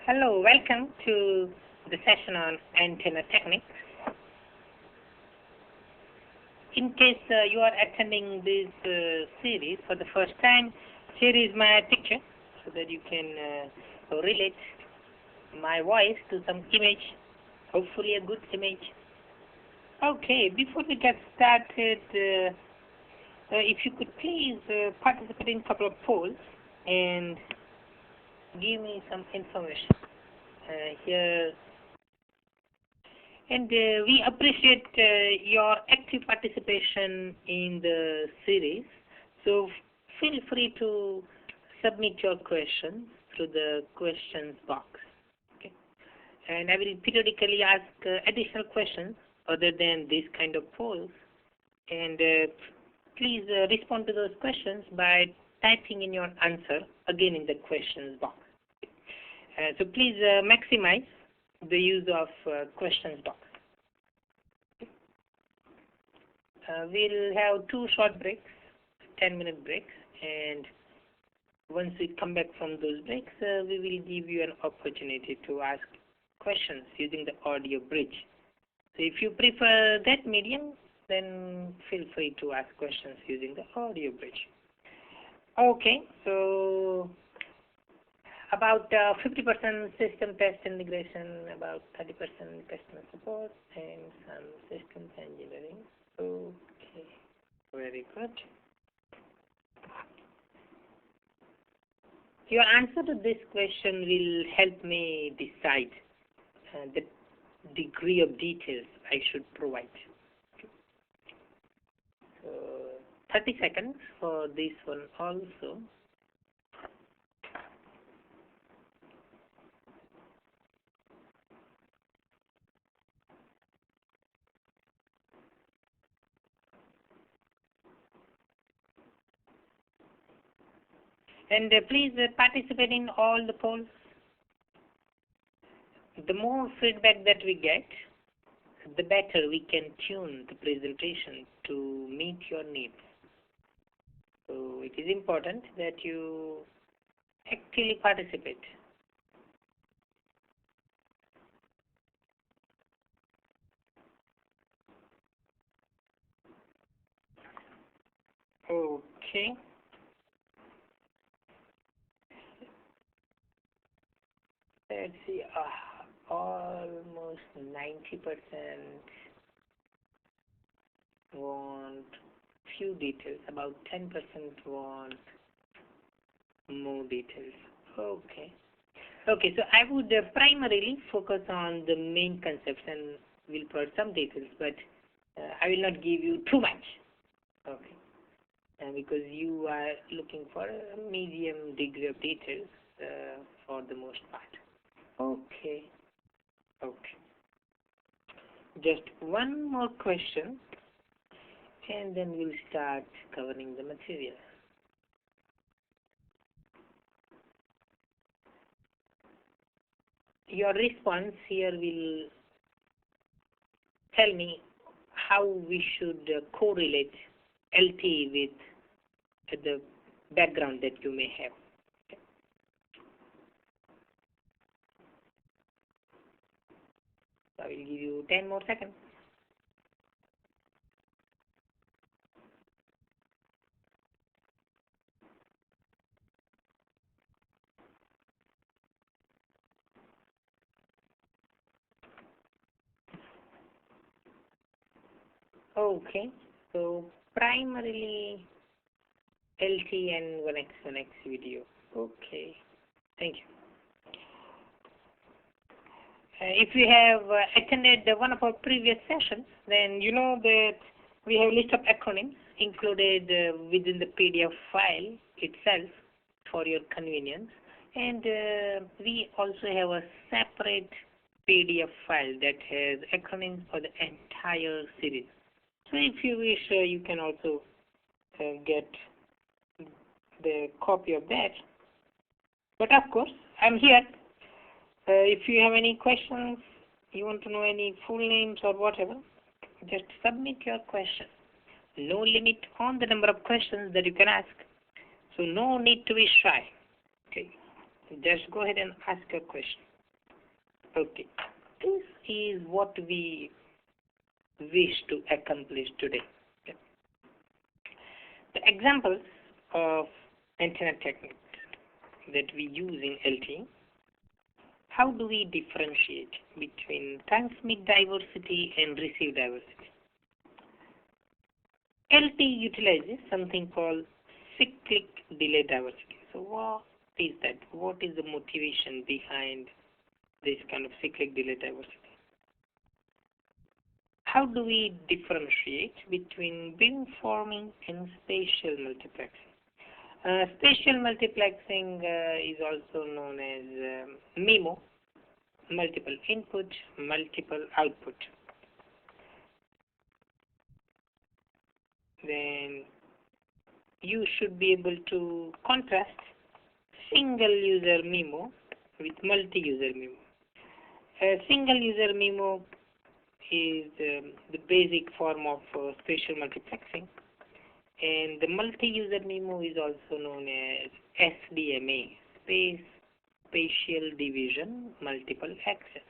Hello, welcome to the session on antenna techniques. In case you are attending this series for the first time, here is my picture so that you can relate my voice to some image, hopefully a good image. Okay, before we get started, if you could please participate in a couple of polls and give me some information here. And we appreciate your active participation in the series. So feel free to submit your questions through the questions box. Okay. And I will periodically ask additional questions other than this kind of polls. And please respond to those questions by typing in your answer again in the questions box. So please maximize the use of questions box. We'll have 2 short breaks, 10-minute breaks, and once we come back from those breaks, we will give you an opportunity to ask questions using the audio bridge. So if you prefer that medium, then feel free to ask questions using the audio bridge. Okay, so about 50% system test integration, about 30% customer support, and some systems engineering. Okay, very good. Your answer to this question will help me decide the degree of details I should provide. So 30 seconds for this one also. And please participate in all the polls. The more feedback that we get, the better we can tune the presentation to meet your needs. So it is important that you actively participate. Okay. Let's see, almost 90% want few details, about 10% want more details. Okay. Okay, so I would primarily focus on the main concepts and will provide some details, but I will not give you too much. Okay. Because you are looking for a medium degree of details for the most part. Okay. Okay. Just one more question, and then we'll start covering the material. Your response here will tell me how we should correlate LTE with the background that you may have. I will give you 10 more seconds. Okay, so primarily LTE and 1x1x video. Okay, thank you. If you have attended one of our previous sessions, then you know that we have a list of acronyms included within the PDF file itself for your convenience, and we also have a separate PDF file that has acronyms for the entire series. So if you wish, you can also get the copy of that. But of course, I'm here. If you have any questions, you want to know any full names or whatever, just submit your question. No limit on the number of questions that you can ask. So no need to be shy. Okay. Just go ahead and ask your question. Okay, this is what we wish to accomplish today. Okay. The examples of antenna techniques that we use in LTE. How do we differentiate between transmit diversity and receive diversity? LTE utilizes something called cyclic delay diversity. So what is that? What is the motivation behind this kind of cyclic delay diversity? How do we differentiate between beamforming and spatial multiplexing? Spatial multiplexing is also known as MIMO, multiple input, multiple output. Then you should be able to contrast single user MIMO with multi-user MIMO. Single user MIMO is the basic form of spatial multiplexing, and the multi-user MIMO is also known as SDMA, spatial division multiple access.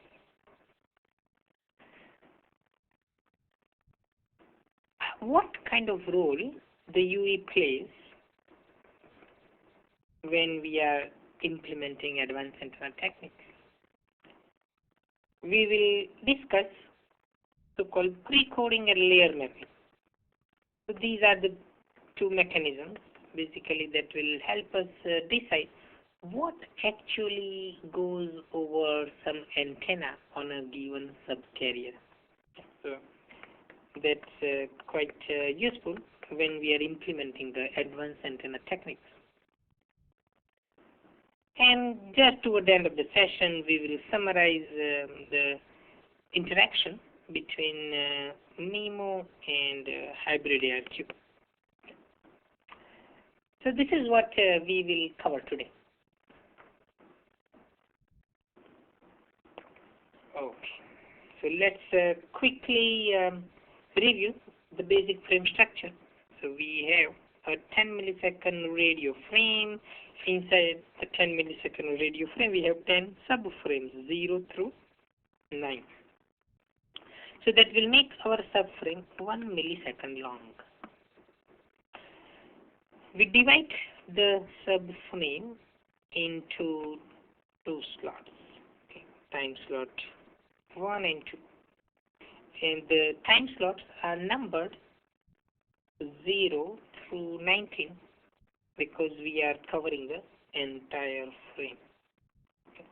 What kind of role the UE plays when we are implementing advanced antenna techniques? We will discuss so-called pre-coding and layer mapping. So these are the two mechanisms basically that will help us decide what actually goes over some antenna on a given subcarrier. So that's quite useful when we are implementing the advanced antenna techniques. And just toward the end of the session, we will summarize the interaction between MIMO and hybrid ARQ. So this is what we will cover today. Okay, so let's quickly review the basic frame structure. So we have a 10 millisecond radio frame. Inside the 10 millisecond radio frame, we have 10 subframes, 0 through 9. So that will make our subframe 1 millisecond long. We divide the subframe into two slots, okay. Time slot 1 and 2. And the time slots are numbered 0 through 19 because we are covering the entire frame. Okay.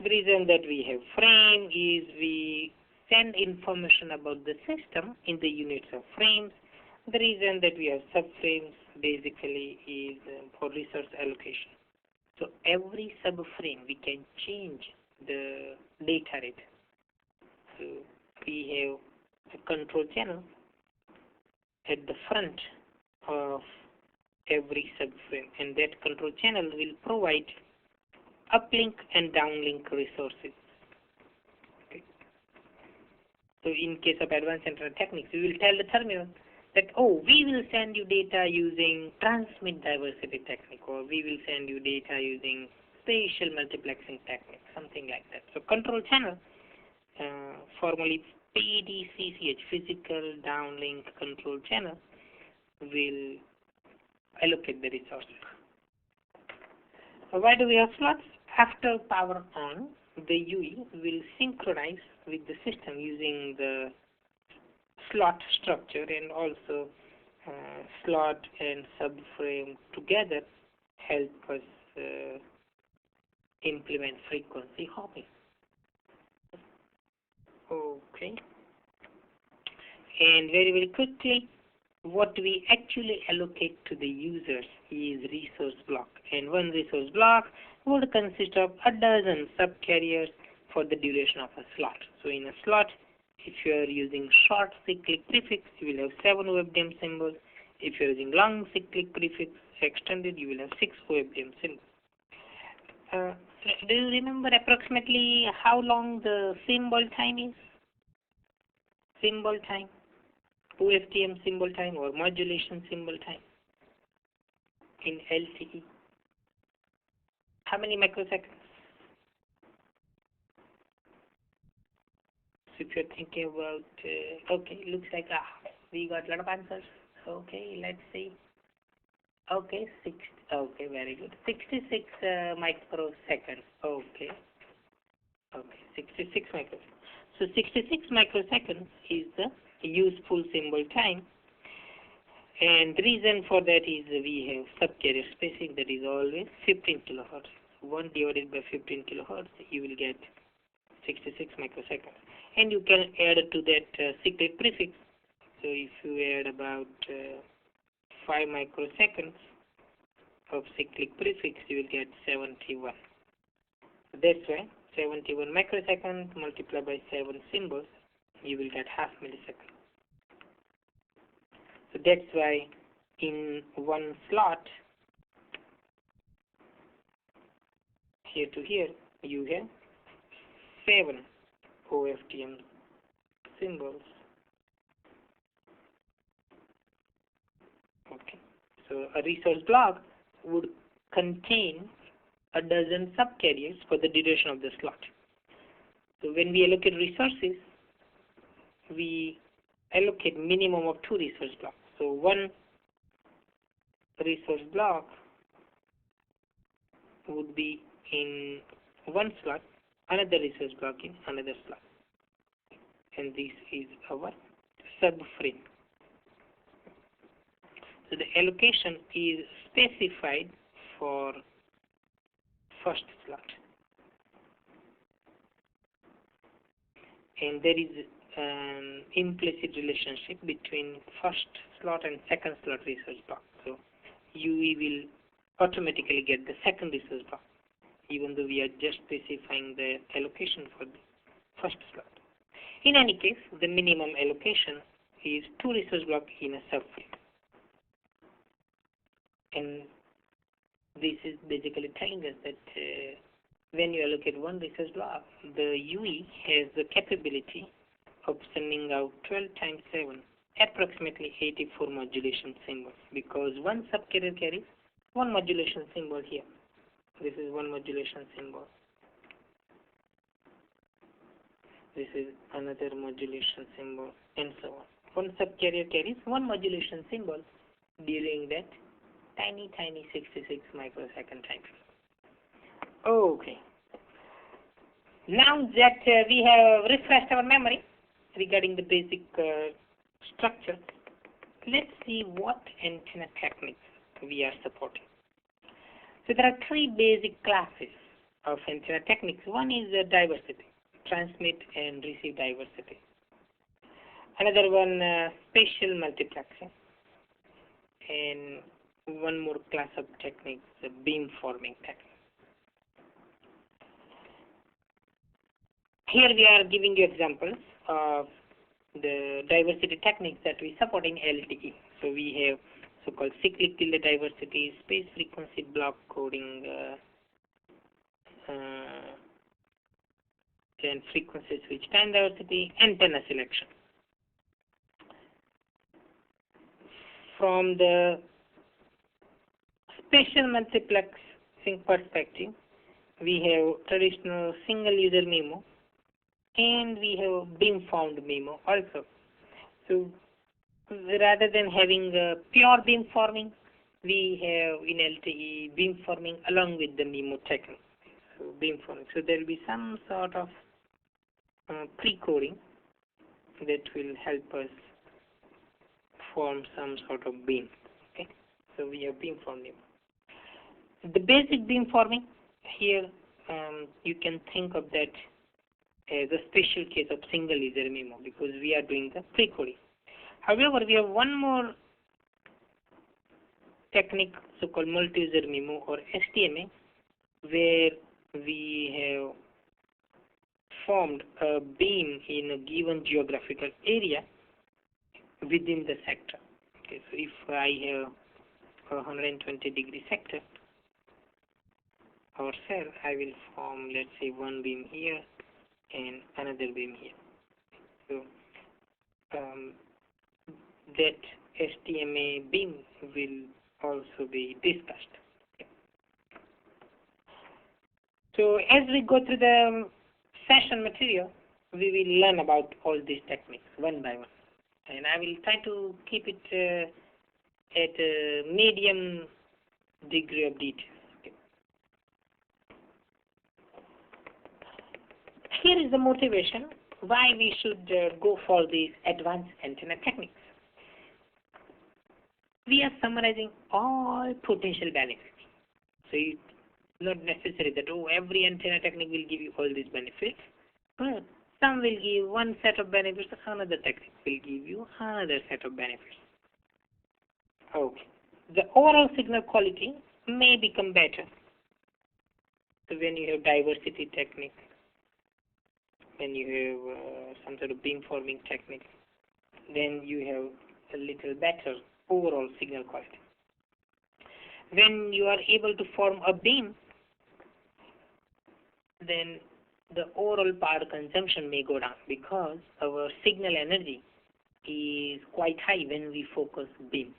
The reason that we have frame is we send information about the system in the units of frames. The reason that we have subframes basically is for resource allocation. So every subframe we can change the data rate. So we have a control channel at the front of every subframe, and that control channel will provide uplink and downlink resources. Okay. So in case of advanced antenna techniques, we will tell the terminal that, oh, we will send you data using transmit diversity technique, or we will send you data using spatial multiplexing technique, something like that. So control channel, formally PDCCH, physical downlink control channel, will allocate the resources. So why do we have slots? After power on, the UE will synchronize with the system using the slot structure, and also slot and subframe together help us implement frequency hopping. Okay. And very quickly, what we actually allocate to the users is resource block, and one resource block would consist of a dozen subcarriers for the duration of a slot. So in a slot, if you are using short cyclic prefix, you will have 7 OFDM symbols. If you are using long cyclic prefix extended, you will have 6 OFDM symbols. Do you remember approximately how long the symbol time is? Symbol time, OFDM symbol time, or modulation symbol time in LTE? How many microseconds? if you're thinking about, okay, looks like we got a lot of answers. Okay, let's see. Okay, okay, very good. 66 microseconds. Okay, 66 microseconds. So 66 microseconds is the useful symbol time. And the reason for that is we have subcarrier spacing that is always 15 kilohertz. 1 divided by 15 kilohertz, you will get 66 microseconds. And you can add to that cyclic prefix. So if you add about 5 microseconds of cyclic prefix, you will get 71. That's why 71 microseconds multiplied by 7 symbols, you will get half millisecond. So that's why in one slot, here to here, you have 7 OFDM symbols. Okay. So a resource block would contain a dozen subcarriers for the duration of the slot. So when we allocate resources, we allocate minimum of 2 resource blocks. So one resource block would be in one slot, another resource block in another slot. And this is our subframe. So the allocation is specified for first slot. And there is an implicit relationship between first slot and second slot resource block. So UE will automatically get the second resource block, even though we are just specifying the allocation for the first slot. In any case, the minimum allocation is 2 resource blocks in a subframe. And this is basically telling us that when you allocate one resource block, the UE has the capability of sending out 12 times 7, approximately 84 modulation symbols, because one subcarrier carries one modulation symbol here. This is one modulation symbol. This is another modulation symbol, and so on. One subcarrier carries one modulation symbol during that tiny 66 microsecond time. Okay. Now that we have refreshed our memory regarding the basic structure, let's see what antenna techniques we are supporting. So there are 3 basic classes of antenna techniques. One is diversity, transmit and receive diversity. Another one, spatial multiplexing. And one more class of techniques, the beamforming technique. Here we are giving you examples of the diversity techniques that we support in LTE. So we have so-called cyclic tilde diversity, space frequency block coding, and frequency switch time diversity, antenna selection. From the spatial multiplexing perspective, we have traditional single user MIMO, and we have beamformed MIMO also. So rather than having pure beamforming, we have in LTE beamforming along with the MIMO technique. So beamforming. So there will be some sort of pre-coding that will help us form some sort of beam. Okay. So we have beamformed MIMO. The basic beamforming here, you can think of that as a special case of single user MIMO because we are doing the pre-coding. However, we have one more technique, so-called multi-user MIMO or STMA, where we have formed a beam in a given geographical area within the sector. Okay, so if I have a 120-degree sector or cell, I will form, let's say, one beam here and another beam here. So that STMA beam will also be discussed. Okay. So as we go through the session material, we will learn about all these techniques one by one. And I will try to keep it at a medium degree of detail. Okay. Here is the motivation why we should go for these advanced antenna techniques. We are summarizing all potential benefits. So it's not necessary that every antenna technique will give you all these benefits, but some will give one set of benefits, another technique will give you another set of benefits. Okay. The overall signal quality may become better. So when you have diversity technique, when you have some sort of beamforming technique, then you have a little better overall signal quality. When you are able to form a beam, then the overall power consumption may go down because our signal energy is quite high when we focus beam.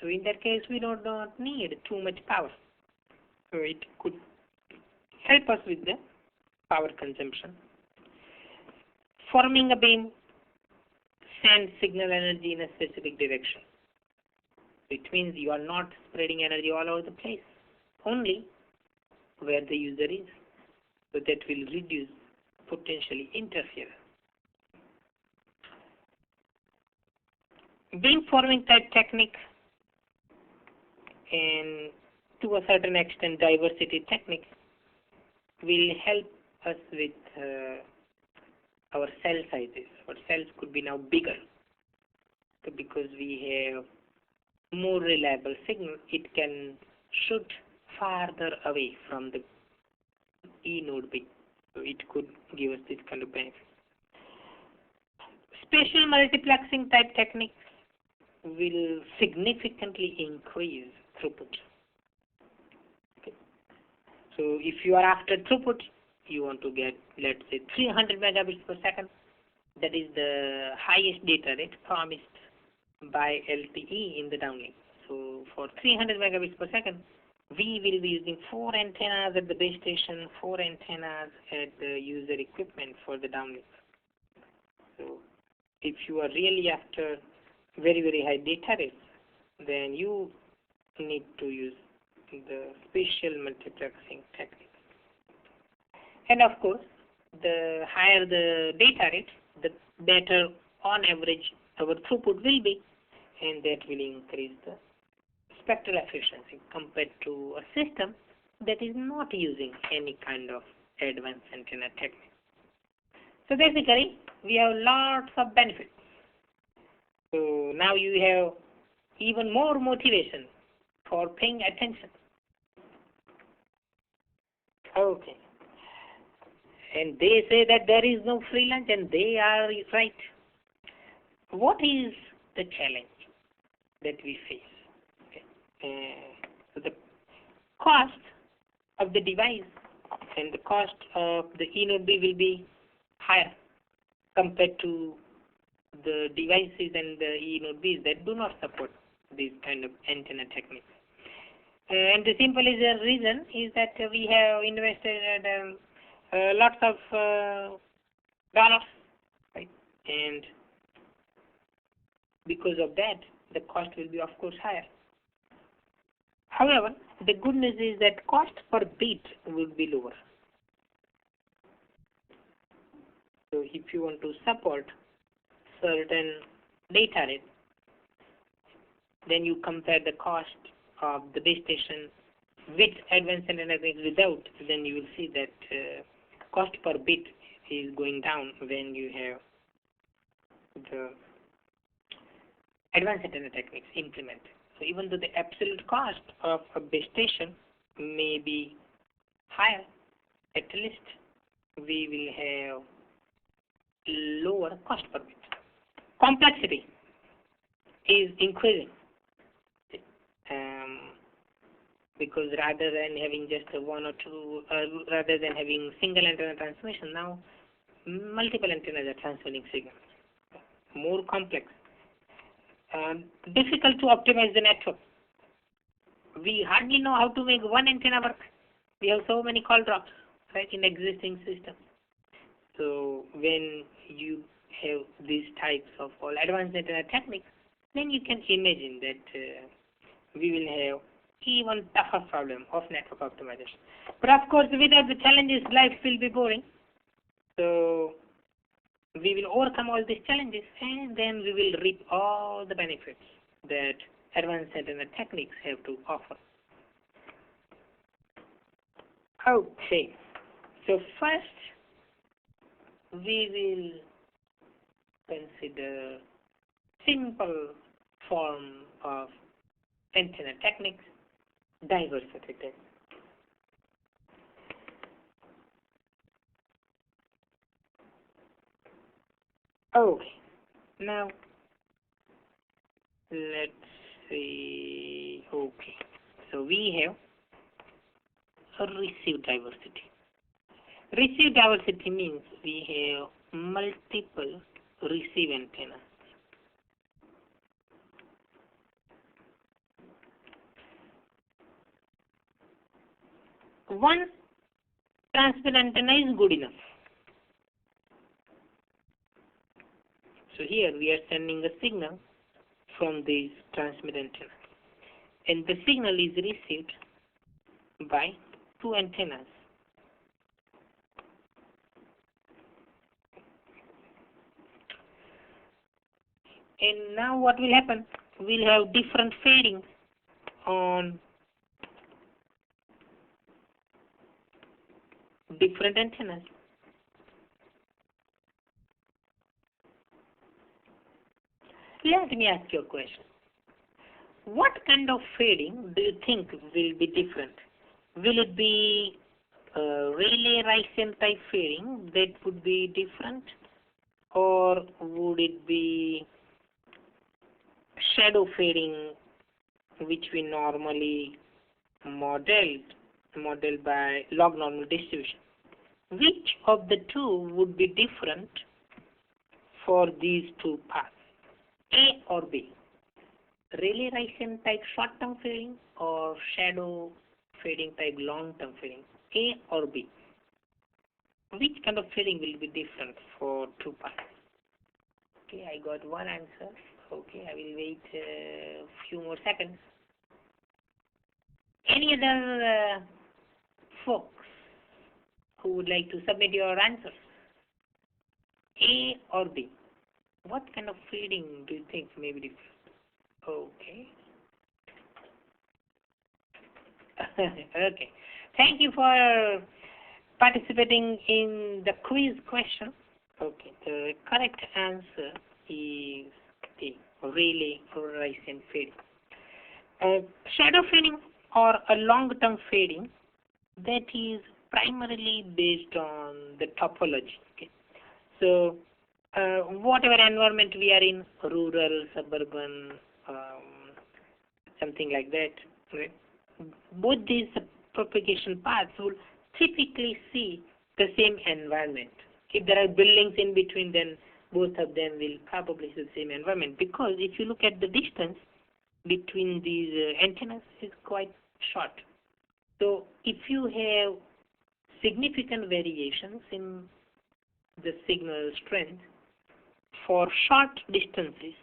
So in that case, we do not need too much power. So it could help us with the power consumption. Forming a beam sends signal energy in a specific direction. It means you are not spreading energy all over the place, only where the user is. So that will reduce potentially interference. Beamforming type technique and to a certain extent diversity technique will help us with our cell sizes. Our cells could be now bigger. So because we have more reliable signal, it can shoot farther away from the E node B. So it could give us this kind of benefit. Spatial multiplexing type techniques will significantly increase throughput. Okay. So if you are after throughput, you want to get, let's say, 300 megabits per second. That is the highest data rate promised by LTE in the downlink. So for 300 megabits per second, we will be using 4 antennas at the base station, 4 antennas at the user equipment for the downlink. So if you are really after very, very high data rates, then you need to use the spatial multiplexing technique. And of course, the higher the data rate, the better on average our throughput will be, and that will increase the spectral efficiency compared to a system that is not using any kind of advanced antenna technique. So basically, we have lots of benefits. So now you have even more motivation for paying attention. Okay. And they say that there is no free lunch, and they are right. What is the challenge that we face? So the cost of the device and the cost of the E node B will be higher compared to the devices and the E node Bs that do not support these kind of antenna techniques. And the simple reason is that we have invested lots of dollars, right? And because of that, the cost will be, of course, higher. However, the good news is that cost per bit would be lower. So if you want to support certain data rate, then you compare the cost of the base station with advanced antenna techniques without, then you will see that cost per bit is going down when you have the advanced antenna techniques implemented. So even though the absolute cost of a base station may be higher, at least we will have lower cost per bit. Complexity is increasing because rather than having just one or two, rather than having single antenna transmission, now multiple antennas are transmitting signals. More complex. Difficult to optimize the network. We hardly know how to make one antenna work. We have so many call drops, right, in existing systems. So when you have these types of all advanced antenna techniques, then you can imagine that we will have even tougher problem of network optimization. But of course, without the challenges, life will be boring. So we will overcome all these challenges, and then we will reap all the benefits that advanced antenna techniques have to offer. Okay, so first we will consider simple form of antenna techniques, diversity test. Okay, now let's see. Okay, so we have a receive diversity. Receive diversity means we have multiple receive antennas. One transmit antenna is good enough. So here we are sending a signal from this transmit antenna, and the signal is received by two antennas. And now what will happen? We'll have different fading on different antennas. Let me ask you a question. What kind of fading do you think will be different? Will it be relay Rayson type fading that would be different, or would it be shadow fading, which we normally model by log normal distribution? Which of the two would be different for these two paths, A or B? Relay Rayson type short-term fading or shadow fading type long-term fading, A or B? Which kind of fading will be different for two paths? Okay, I got one answer. Okay, I will wait a few more seconds. Any other folks who would like to submit your answers? A or B? What kind of fading do you think may be different? Okay. Okay. Thank you for participating in the quiz question. Okay. The correct answer is A, relay Rayson fading. Shadow fading or a long-term fading, that is primarily based on the topology. Okay. So whatever environment we are in, rural, suburban, something like that, right? Both these propagation paths will typically see the same environment. If there are buildings in between, then both of them will probably see the same environment, because if you look at the distance between these antennas is quite short. So if you have significant variations in the signal strength for short distances,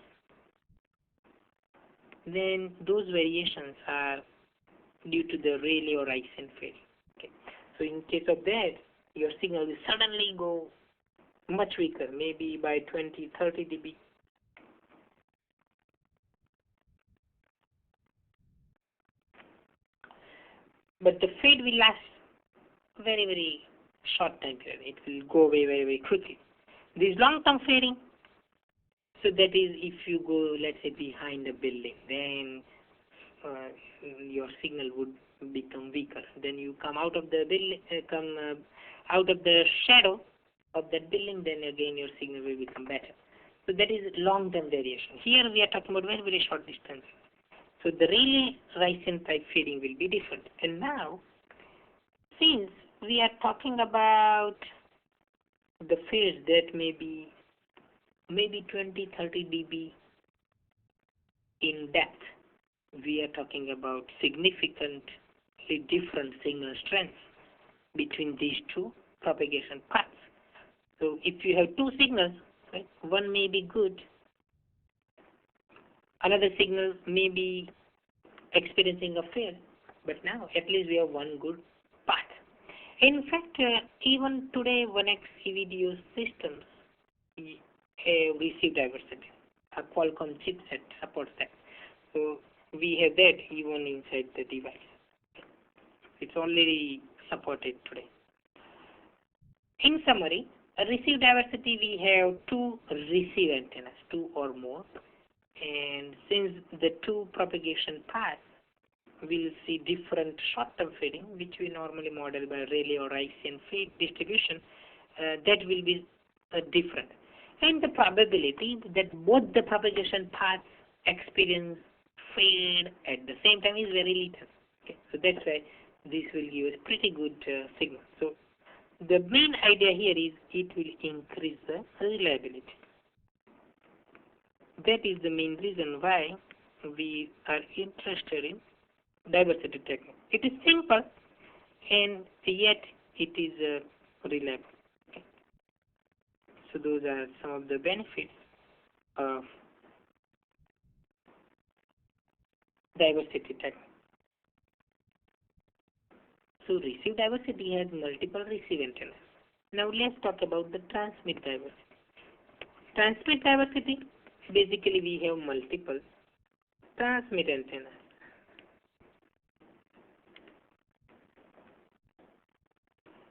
then those variations are due to the relay or Rayson fading. Okay. So in case of that, your signal will suddenly go much weaker, maybe by 20, 30 dB. But the fade will last very, very short time period. It will go away very, very quickly. This long-term fading, so that is if you go, let's say, behind a building, then your signal would become weaker. Then you come out of the building, out of the shadow of that building, then again your signal will become better. So that is long-term variation. Here we are talking about very, very short distance. So the relay Rayson type fading will be different. And now, since we are talking about the fades that may be maybe 20, 30 dB in depth, we are talking about significantly different signal strengths between these two propagation paths. So if you have two signals, right, one may be good, another signal may be experiencing a fail, but now at least we have one good path. In fact, even today, 1x video systems have received diversity. A Qualcomm chipset supports that. So we have that even inside the device. It's already supported today. In summary, a receive diversity, we have two receive antennas, two or more. And since the two propagation paths will see different short-term fading, which we normally model by Rayleigh or Ician fade distribution, that will be different. And the probability that both the propagation paths experience fade at the same time is very little. Okay? So that's why this will give us pretty good signal. So the main idea here is it will increase the reliability. That is the main reason why we are interested in diversity technique. It is simple and yet it is reliable. Okay. So those are some of the benefits of diversity technique. So receive diversity has multiple receive antennas. Now let's talk about the transmit diversity. Transmit diversity, basically we have multiple transmit antennas.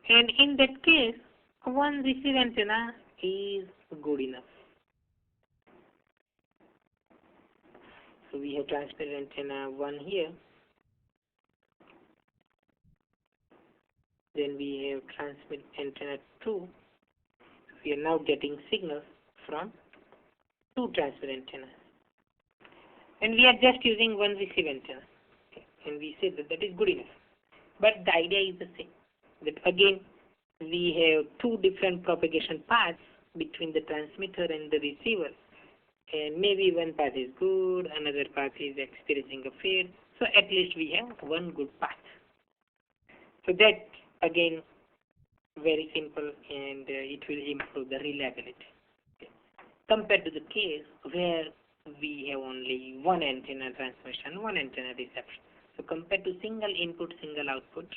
And in that case, one receive antenna is good enough. So we have transmit antenna 1 here. Then we have transmit antenna 2. We are now getting signals from two transmit antennas. And we are just using one receive antenna. Okay. And we say that is good enough. But the idea is the same. That again, we have two different propagation paths between the transmitter and the receiver. And maybe one path is good, another path is experiencing a fade. So at least we have one good path. So that again very simple, and it will improve the reliability. Okay. Compared to the case where we have only one antenna transmission, one antenna reception. So compared to single input, single output,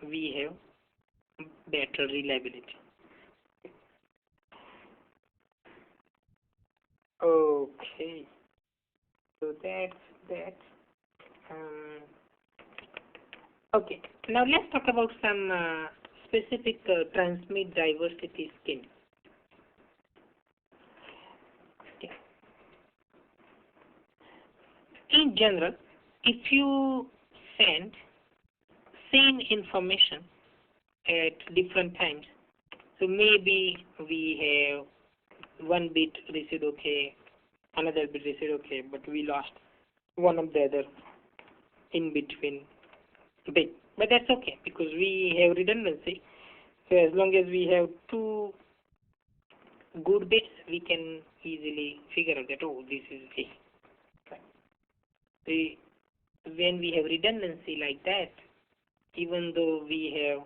we have better reliability. Okay, so that's that. Okay, now let's talk about some specific transmit diversity schemes. Okay. In general, if you send same information at different times, so maybe we have one bit received okay, another bit received okay, but we lost one of the other in between bit. But that's okay because we have redundancy. So as long as we have two good bits, we can easily figure out that, oh, this is A. Right. When we have redundancy like that, even though we have,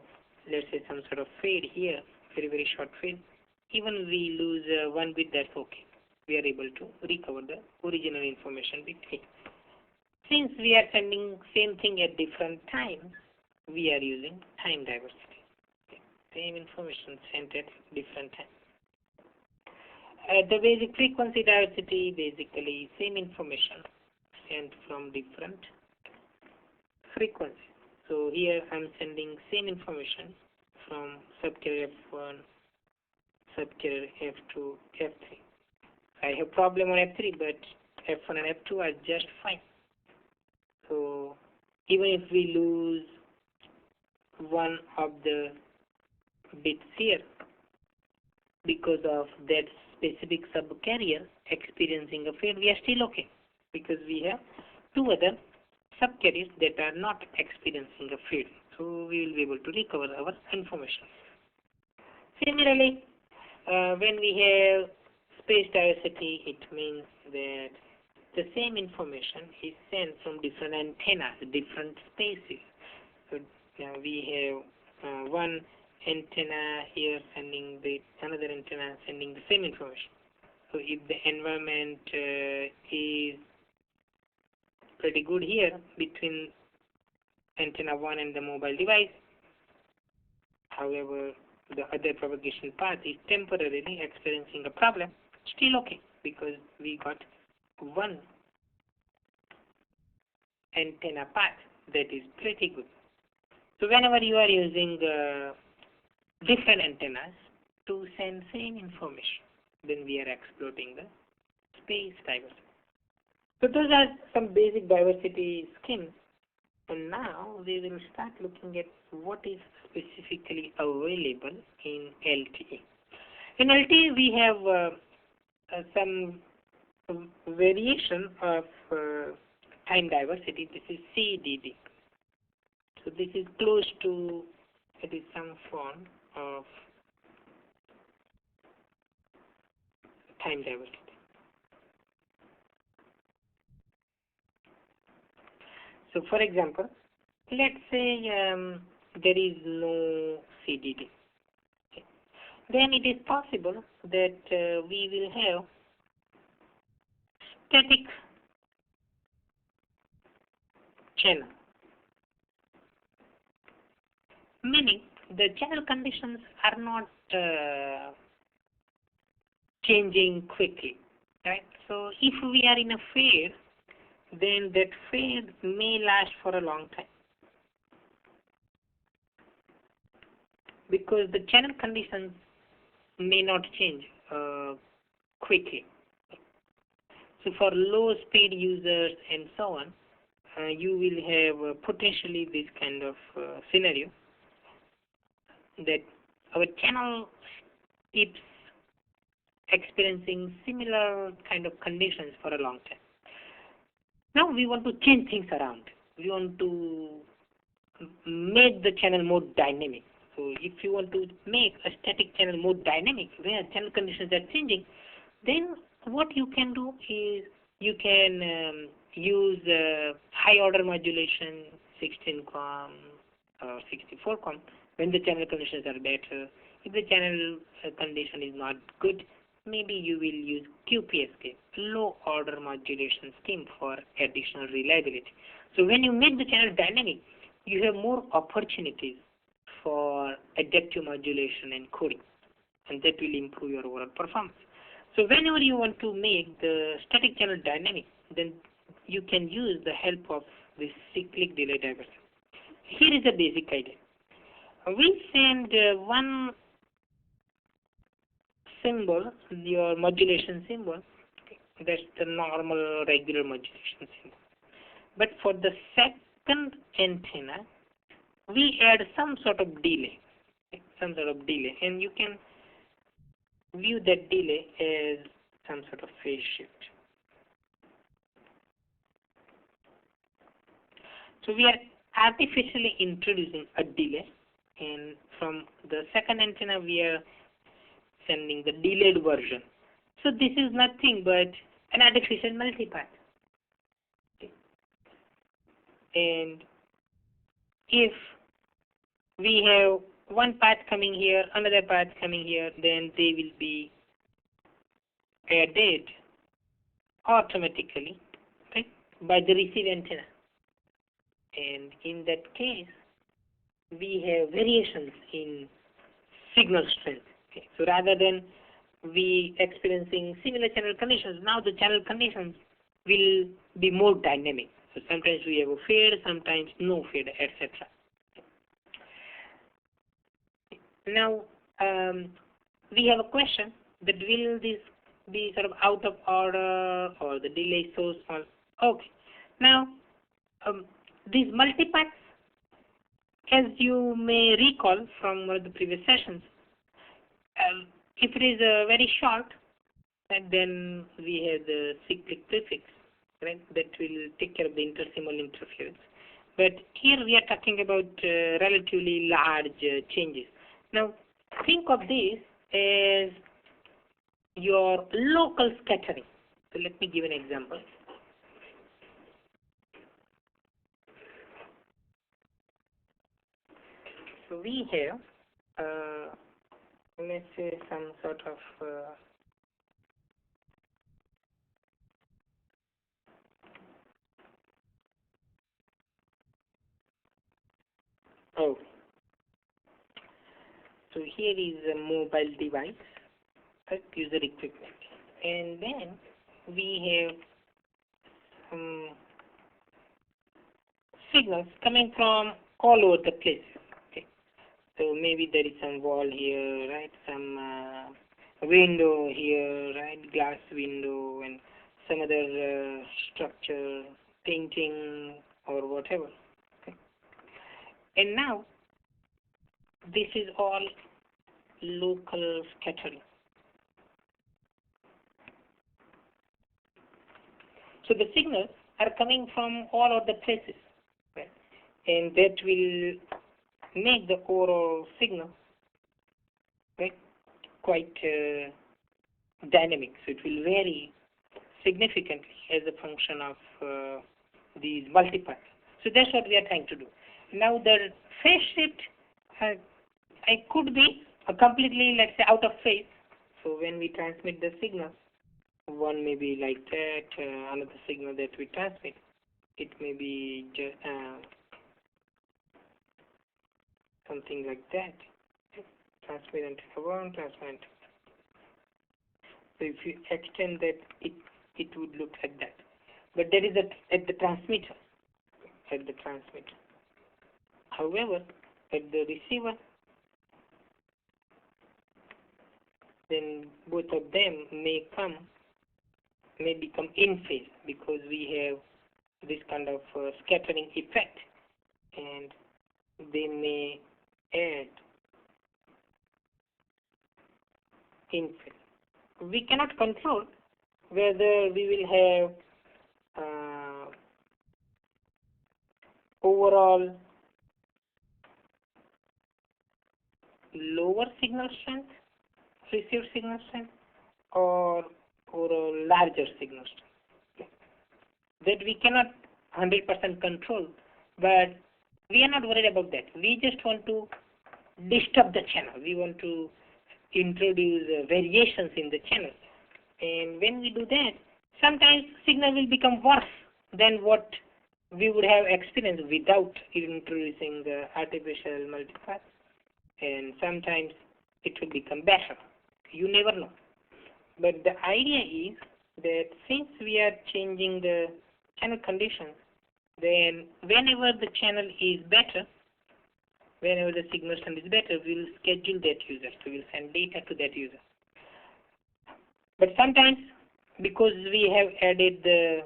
let's say, some sort of fade here, very, very short fade, even we lose one bit, that's okay. We are able to recover the original information bit A. Since we are sending same thing at different times, we are using time diversity. Okay. Same information sent at different times. The basic frequency diversity, basically same information sent from different frequencies. So here I'm sending same information from subcarrier F1, subcarrier F2, F3. I have problem on F3, but F1 and F2 are just fine. So even if we lose one of the bits here because of that specific subcarrier experiencing a fade, we are still okay because we have two other subcarriers that are not experiencing a fade. So we will be able to recover our information. Similarly, when we have space diversity, it means that the same information is sent from different antennas, different spaces. So we have one antenna here sending another antenna sending the same information. So if the environment is pretty good here between antenna 1 and the mobile device, however, the other propagation path is temporarily experiencing a problem, still okay, because we got one antenna path that is pretty good. So whenever you are using different antennas to send same information, then we are exploiting the space diversity. So those are some basic diversity schemes. And now we will start looking at what is specifically available in LTE. In LTE, we have some variation of time diversity. This is CDD. So this is close to, it is some form of time diversity. So for example, let's say there is no CDD. Okay. Then it is possible that we will have static channel, meaning the channel conditions are not changing quickly, right? So if we are in a fade, then that fade may last for a long time because the channel conditions may not change quickly. So for low speed users and so on, you will have potentially this kind of scenario that our channel keeps experiencing similar kind of conditions for a long time. Now we want to change things around. We want to make the channel more dynamic. So if you want to make a static channel more dynamic, where channel conditions are changing, then what you can do is you can use high order modulation, 16 QAM or 64 QAM, when the channel conditions are better. If the channel condition is not good, maybe you will use QPSK, low order modulation scheme, for additional reliability. So when you make the channel dynamic, you have more opportunities for adaptive modulation and coding, and that will improve your overall performance. So whenever you want to make the static channel dynamic, then you can use the help of this cyclic delay diversity. Here is the basic idea. We send one symbol, your modulation symbol, okay, that's the normal regular modulation symbol. But for the second antenna, we add some sort of delay, okay, and you can view that delay as some sort of phase shift. So we are artificially introducing a delay, and from the second antenna we are sending the delayed version. So this is nothing but an artificial multipath. Okay. And if we have one path coming here, another path coming here, then they will be added automatically, right, by the receive antenna. And in that case, we have variations in signal strength. Okay. So rather than we experiencing similar channel conditions, now the channel conditions will be more dynamic. So sometimes we have a fade, sometimes no fade, etc. Now we have a question that will this be sort of out of order or the delay so small? Okay. Now these multipaths, as you may recall from one of the previous sessions, if it is very short, then we have the cyclic prefix, right, that will take care of the intersymbol interference. But here we are talking about relatively large changes. Now think of this as your local scattering. So let me give an example. So we have let's say some sort of oh, so here is a mobile device, user equipment, and then we have some signals coming from all over the place. Okay, so maybe there is some wall here, right? Some window here, right? Glass window and some other structure, painting or whatever. Okay, and now this is all local scattering. So the signals are coming from all of the places, right? And that will make the overall signal, right, quite dynamic. So it will vary significantly as a function of these multipliers. So that's what we are trying to do. Now the phase shift I could be completely, let's say, out of phase. So when we transmit the signal, one may be like that, another signal that we transmit, it may be just something like that. Transmit and one, transmit. So if you extend that, it would look like that. But that is at the transmitter. At the transmitter. However, at the receiver, then both of them may become in phase because we have this kind of scattering effect, and they may add in phase. We cannot control whether we will have overall lower signal strength, received signal strength, or a larger signal strength. That we cannot 100% control, but we are not worried about that. We just want to disturb the channel. We want to introduce variations in the channel. And when we do that, sometimes signal will become worse than what we would have experienced without introducing the artificial multiplier. And sometimes it will become better. You never know. But the idea is that since we are changing the channel conditions, then whenever the channel is better, whenever the signal strength is better, we will schedule that user. So we will send data to that user. But sometimes, because we have added the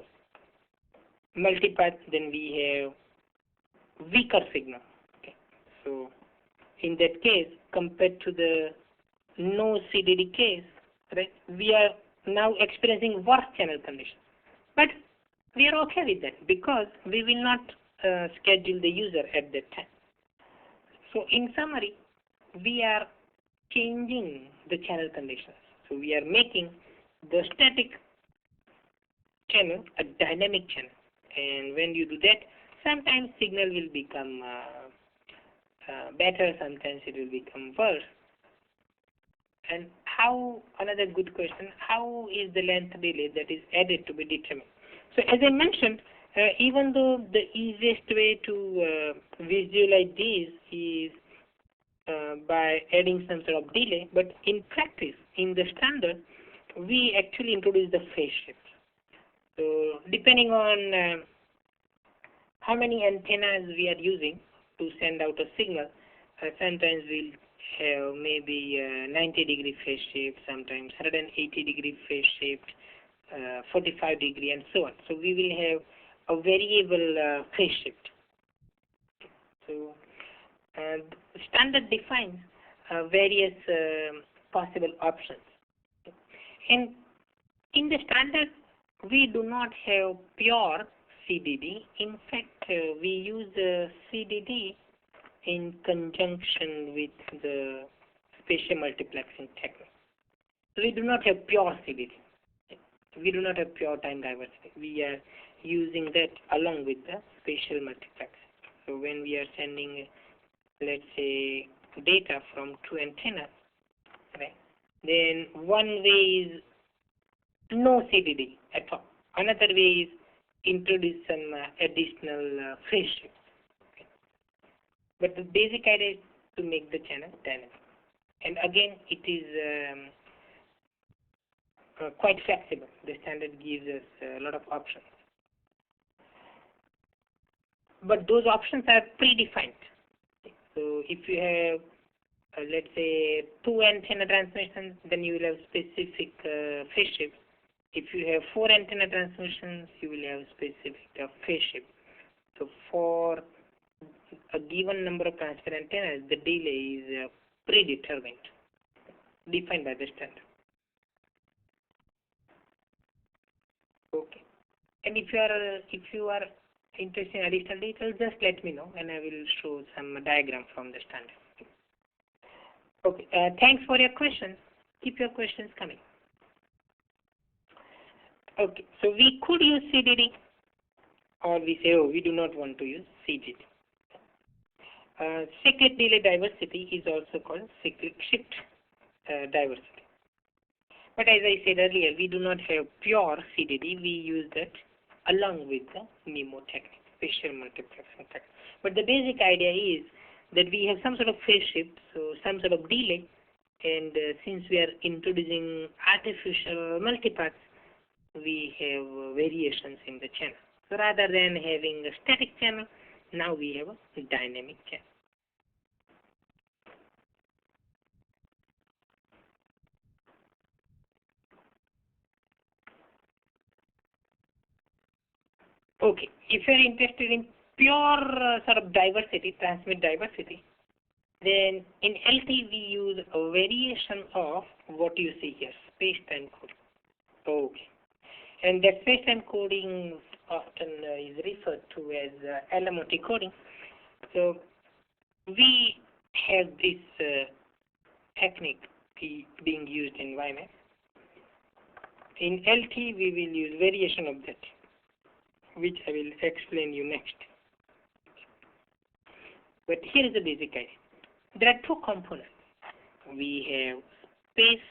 multipath, then we have weaker signal. Okay. So in that case, compared to the no CDD case, right, we are now experiencing worse channel conditions. But we are okay with that because we will not schedule the user at that time. So in summary, we are changing the channel conditions. So we are making the static channel a dynamic channel. And when you do that, sometimes signal will become better, sometimes it will become worse. And another good question, how is the length delay that is added to be determined? So as I mentioned, even though the easiest way to visualize this is by adding some sort of delay, but in practice, in the standard, we actually introduce the phase shift. So depending on how many antennas we are using to send out a signal, sometimes we'll have maybe 90-degree phase shift, sometimes 180-degree phase shift, 45-degree, and so on. So we will have a variable phase shift. So standard defines various possible options. And in the standard, we do not have pure CDD. In fact, we use CDD in conjunction with the spatial multiplexing technique. So we do not have pure CDD. We do not have pure time diversity. We are using that along with the spatial multiplexing. So when we are sending, let's say, data from two antennas, right, Then one way is no CDD at all. Another way is introduce some additional phase shifts. Okay. But the basic idea is to make the channel dynamic. And again, it is quite flexible. The standard gives us a lot of options. But those options are predefined. So if you have, let's say, 2 antenna transmissions, then you will have specific phase shift. If you have 4 antenna transmissions, you will have specific phase shift. So for a given number of transfer antennas, the delay is predetermined, defined by the standard. Okay. And if you are interested in additional details, just let me know, and I will show some diagram from the standard. Okay. Thanks for your questions. Keep your questions coming. Okay. So we could use CDD, or we say, oh, we do not want to use CDD. Cyclic delay diversity is also called cyclic shift diversity. But as I said earlier, we do not have pure CDD. We use that along with the MIMO technique, spatial multiplexing technique. But the basic idea is that we have some sort of phase shift, so some sort of delay, and since we are introducing artificial multipaths, we have variations in the channel. So rather than having a static channel, now we have a dynamic channel. Okay, if you are interested in pure sort of diversity, transmit diversity, then in LTE we use a variation of what you see here, space-time coding. Okay, and that space-time coding often is referred to as LMOT coding. So we have this technique being used in WiMAX. In LTE we will use variation of that, which I will explain you next. But here is the basic idea. There are 2 components. We have space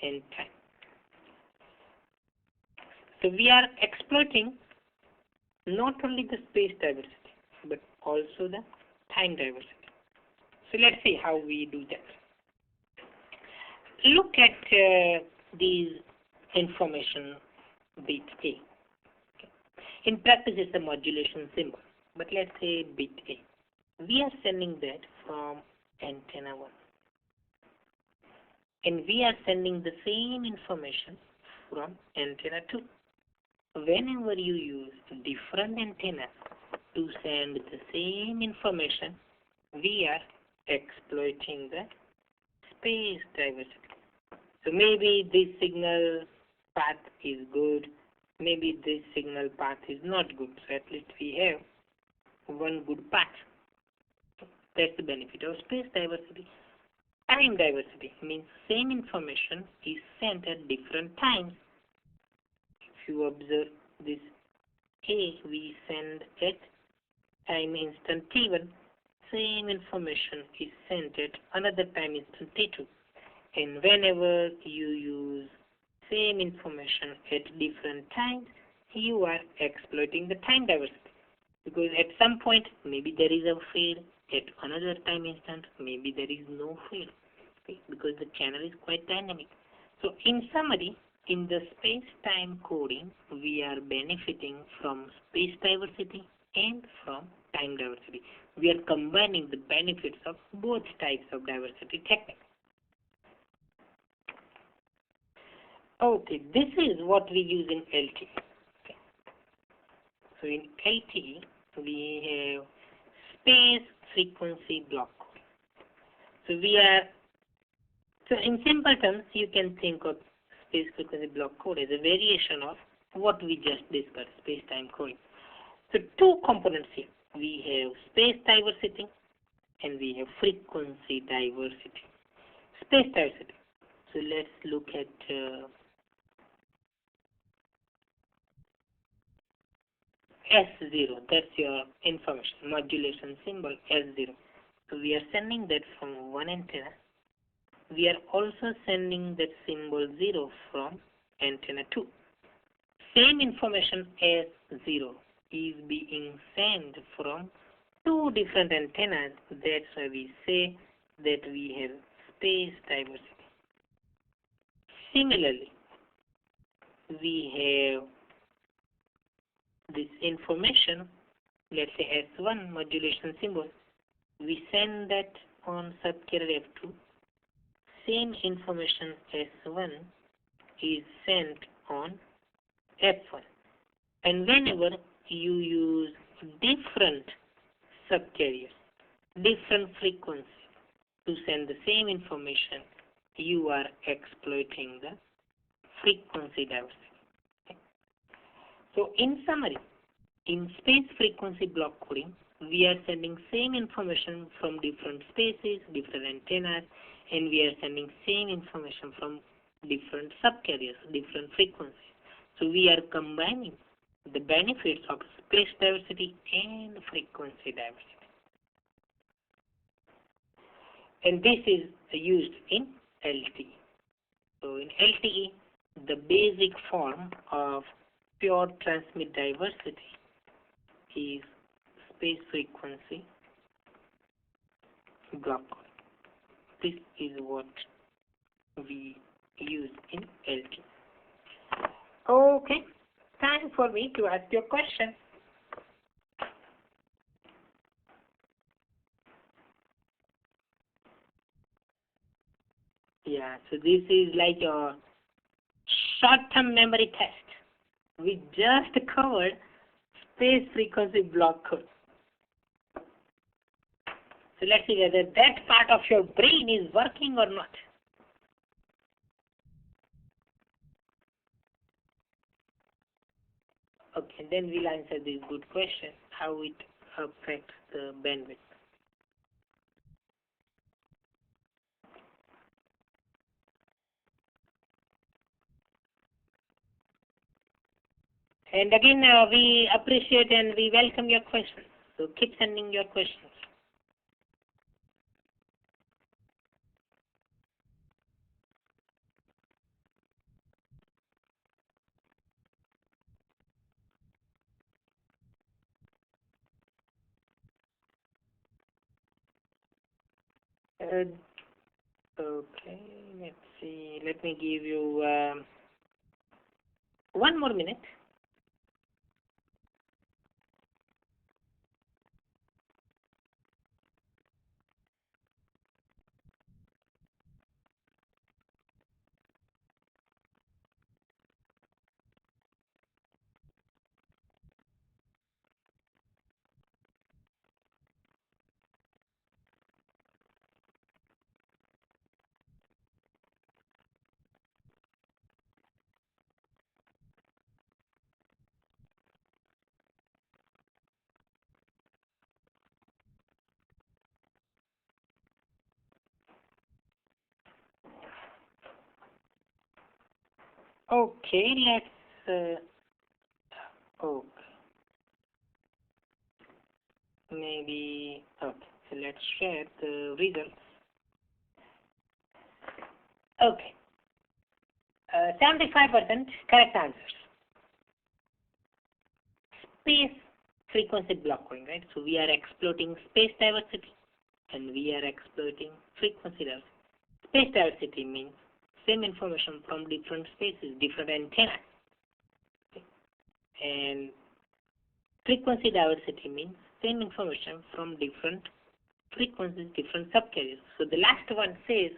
and time. So we are exploiting not only the space diversity, but also the time diversity. So let's see how we do that. Look at these information bit A. In practice, it's a modulation symbol, but let's say bit A. We are sending that from antenna 1. And we are sending the same information from antenna 2. Whenever you use different antennas to send the same information, we are exploiting the space diversity. So maybe this signal path is good, maybe this signal path is not good, so at least we have one good path. That's the benefit of space diversity. Time diversity means same information is sent at different times. If you observe this A, we send at time instant T1, same information is sent at another time instant T2. And whenever you use same information at different times, you are exploiting the time diversity. Because at some point, maybe there is a fail, at another time instant, maybe there is no fail. Okay? Because the channel is quite dynamic. So in summary, in the space-time coding, we are benefiting from space diversity and from time diversity. We are combining the benefits of both types of diversity techniques. Okay, this is what we use in LTE. Okay. So in LTE, we have space frequency block code. So in simple terms, you can think of space frequency block code as a variation of what we just discussed, space-time coding. So 2 components here. We have space diversity and we have frequency diversity. Space diversity. So let's look at S0, that's your information, modulation symbol S0. So we are sending that from one antenna we are also sending that symbol 0 from antenna 2. Same information as 0 is being sent from two different antennas. That's why we say that we have space diversity. Similarly, we have this information, let's say S1 modulation symbol. We send that on subcarrier F2. Same information S1 is sent on F1. And whenever you use different subcarriers, different frequencies to send the same information, you are exploiting the frequency diversity. Okay. So in summary, in space frequency block coding, we are sending same information from different spaces, different antennas, and we are sending same information from different subcarriers, different frequencies. So we are combining the benefits of space diversity and frequency diversity. And this is used in LTE. So in LTE, the basic form of pure transmit diversity is space frequency block coding. This is what we use in LTE. Okay, time for me to ask your question. Yeah, so this is like a short-term memory test. We just covered space frequency block code. So let's see whether that part of your brain is working or not. Okay, then we'll answer this good question, how it affects the bandwidth. And again, we appreciate and we welcome your questions. So keep sending your questions. Okay, let's see. Let me give you 1 more minute. Okay, let's okay. Maybe okay. So let's share the results. Okay. 75% correct answers. Space frequency block coding, right? So we are exploiting space diversity and we are exploiting frequency diversity. Space diversity means same information from different spaces, different antennas. Okay. And frequency diversity means same information from different frequencies, different subcarriers. So the last one says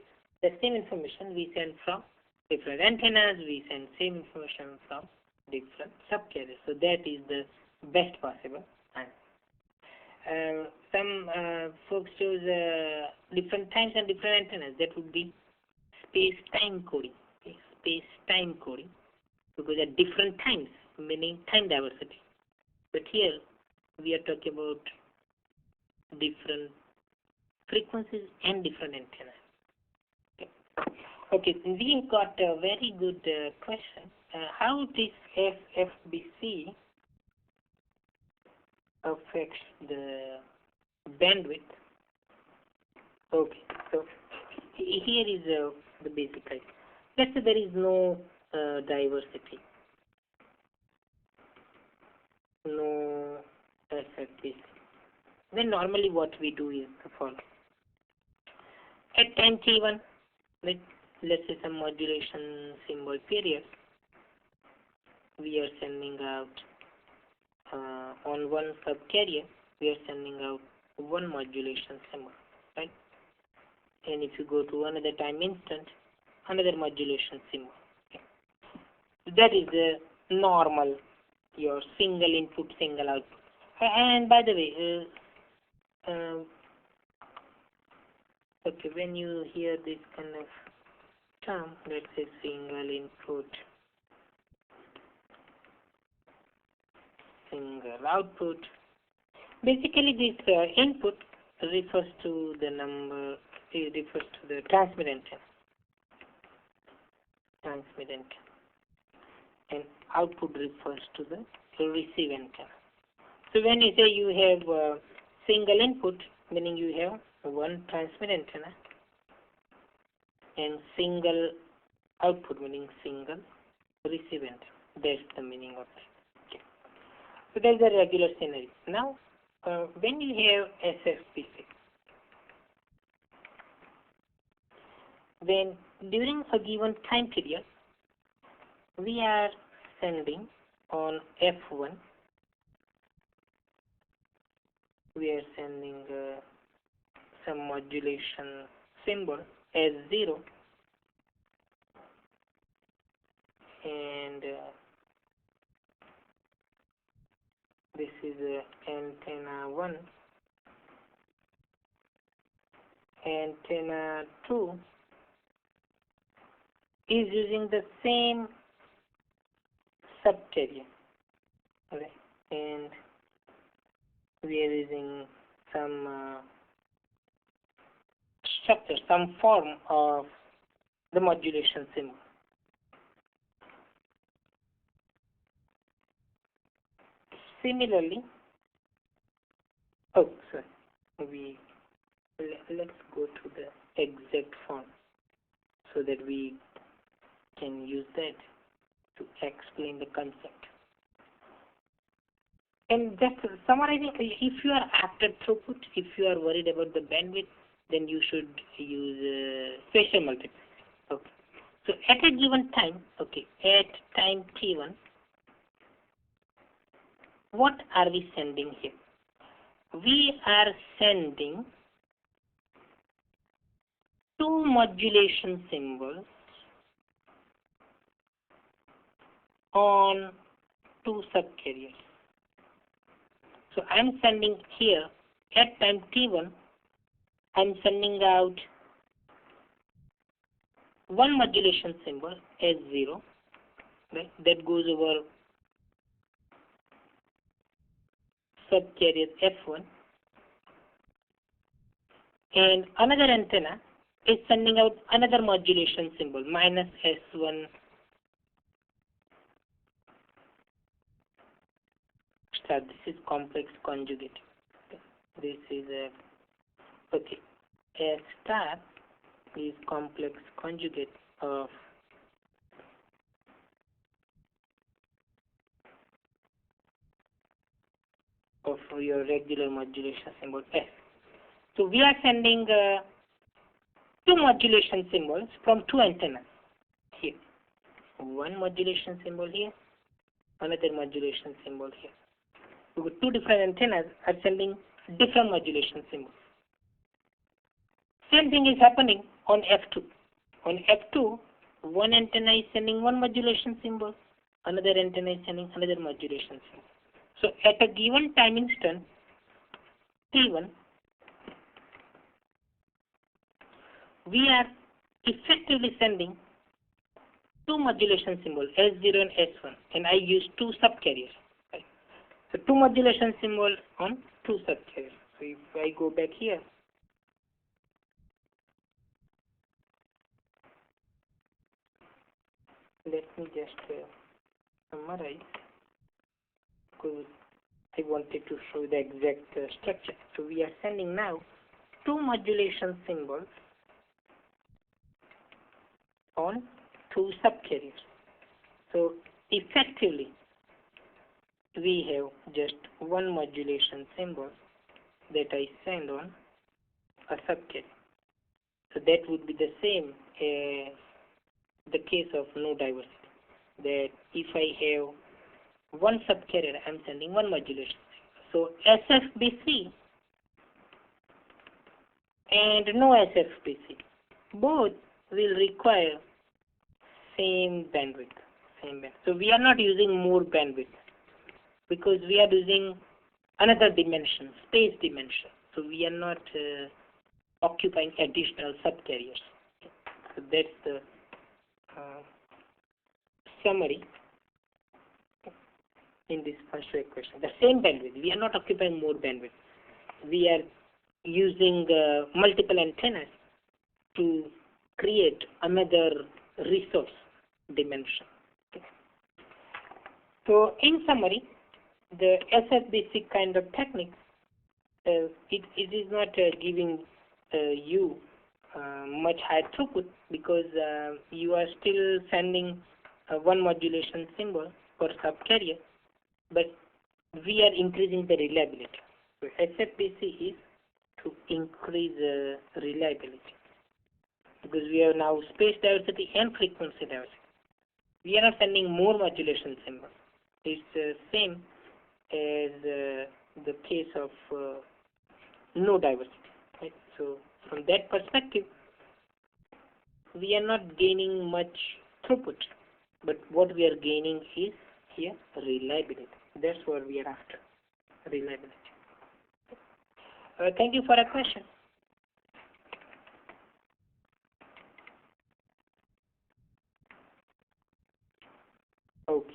the same information we send from different antennas, we send same information from different subcarriers. So that is the best possible answer. Some folks chose different times and different antennas. That would be space-time coding. Okay? Space-time coding, because at different times, meaning time diversity. But here we are talking about different frequencies and different antennas. Okay, we got a very good question. How this FFBC affects the bandwidth? Okay, so Here is the basic idea. Let's say there is no diversity, no SFPC. Then normally what we do is the following. At time t1, let's say some modulation symbol period, we are sending out on one subcarrier, we are sending out one modulation symbol, right? And if you go to another time instant, another modulation symbol. Okay. That is the normal, your single input, single output. And by the way, okay, when you hear this kind of term, let's say single input, single output, basically this input refers to the number, it refers to the transmit antenna, and output refers to the receive antenna. So when you say you have single input, meaning you have one transmit antenna, and single output, meaning single receive antenna. That's the meaning of that. Okay. So that's the regular scenario. Now, when you have SFPC, then during a given time period, we are sending on F1, we are sending some modulation symbol as 0, and this is antenna 1, antenna 2 is using the same subcarrier, okay, and we are using some structure, some form of the modulation symbol. Similarly, let's go to the exact form so that we can use that to explain the concept. And just summarizing, if you are after throughput, if you are worried about the bandwidth, then you should use spatial multiplexing. Okay. So at a given time, okay, at time t1, what are we sending here? We are sending two modulation symbols on two subcarriers. So I'm sending here at time t1, I'm sending out one modulation symbol as 0, right? That goes over subcarrier F1, and another antenna is sending out another modulation symbol minus S1 star. This is complex conjugate. Okay. This is okay. S star is complex conjugate of your regular modulation symbol S. So we are sending two modulation symbols from two antennas here. One modulation symbol here, another modulation symbol here. So two different antennas are sending different modulation symbols. Same thing is happening on F2. On F2, one antenna is sending one modulation symbol, another antenna is sending another modulation symbol. So at a given time instant, T1, we are effectively sending two modulation symbols, S0 and S1, and I use two subcarriers. Right? So two modulation symbols on two subcarriers. So if I go back here, let me just summarize, because I wanted to show the exact structure. So we are sending now two modulation symbols on two subcarriers. So effectively, we have just one modulation symbol that I send on a subcarrier. So that would be the same as the case of no diversity. That if I have one subcarrier, I'm sending one modulation. So SFBC and no SFBC, both will require same bandwidth. So we are not using more bandwidth because we are using another dimension, space dimension. So we are not occupying additional subcarriers. So that's the summary in this first equation. The same bandwidth. We are not occupying more bandwidth. We are using multiple antennas to create another resource dimension. Okay. So in summary, the SFBC kind of technique, it is not giving you much higher throughput because you are still sending one modulation symbol per subcarrier, but we are increasing the reliability. So SFBC is to increase reliability because we have now space diversity and frequency diversity. We are not sending more modulation symbols. It's the same as the case of no diversity. Right? So from that perspective, we are not gaining much throughput, but what we are gaining is here reliability. That's what we are after, reliability. Thank you for a question. Okay.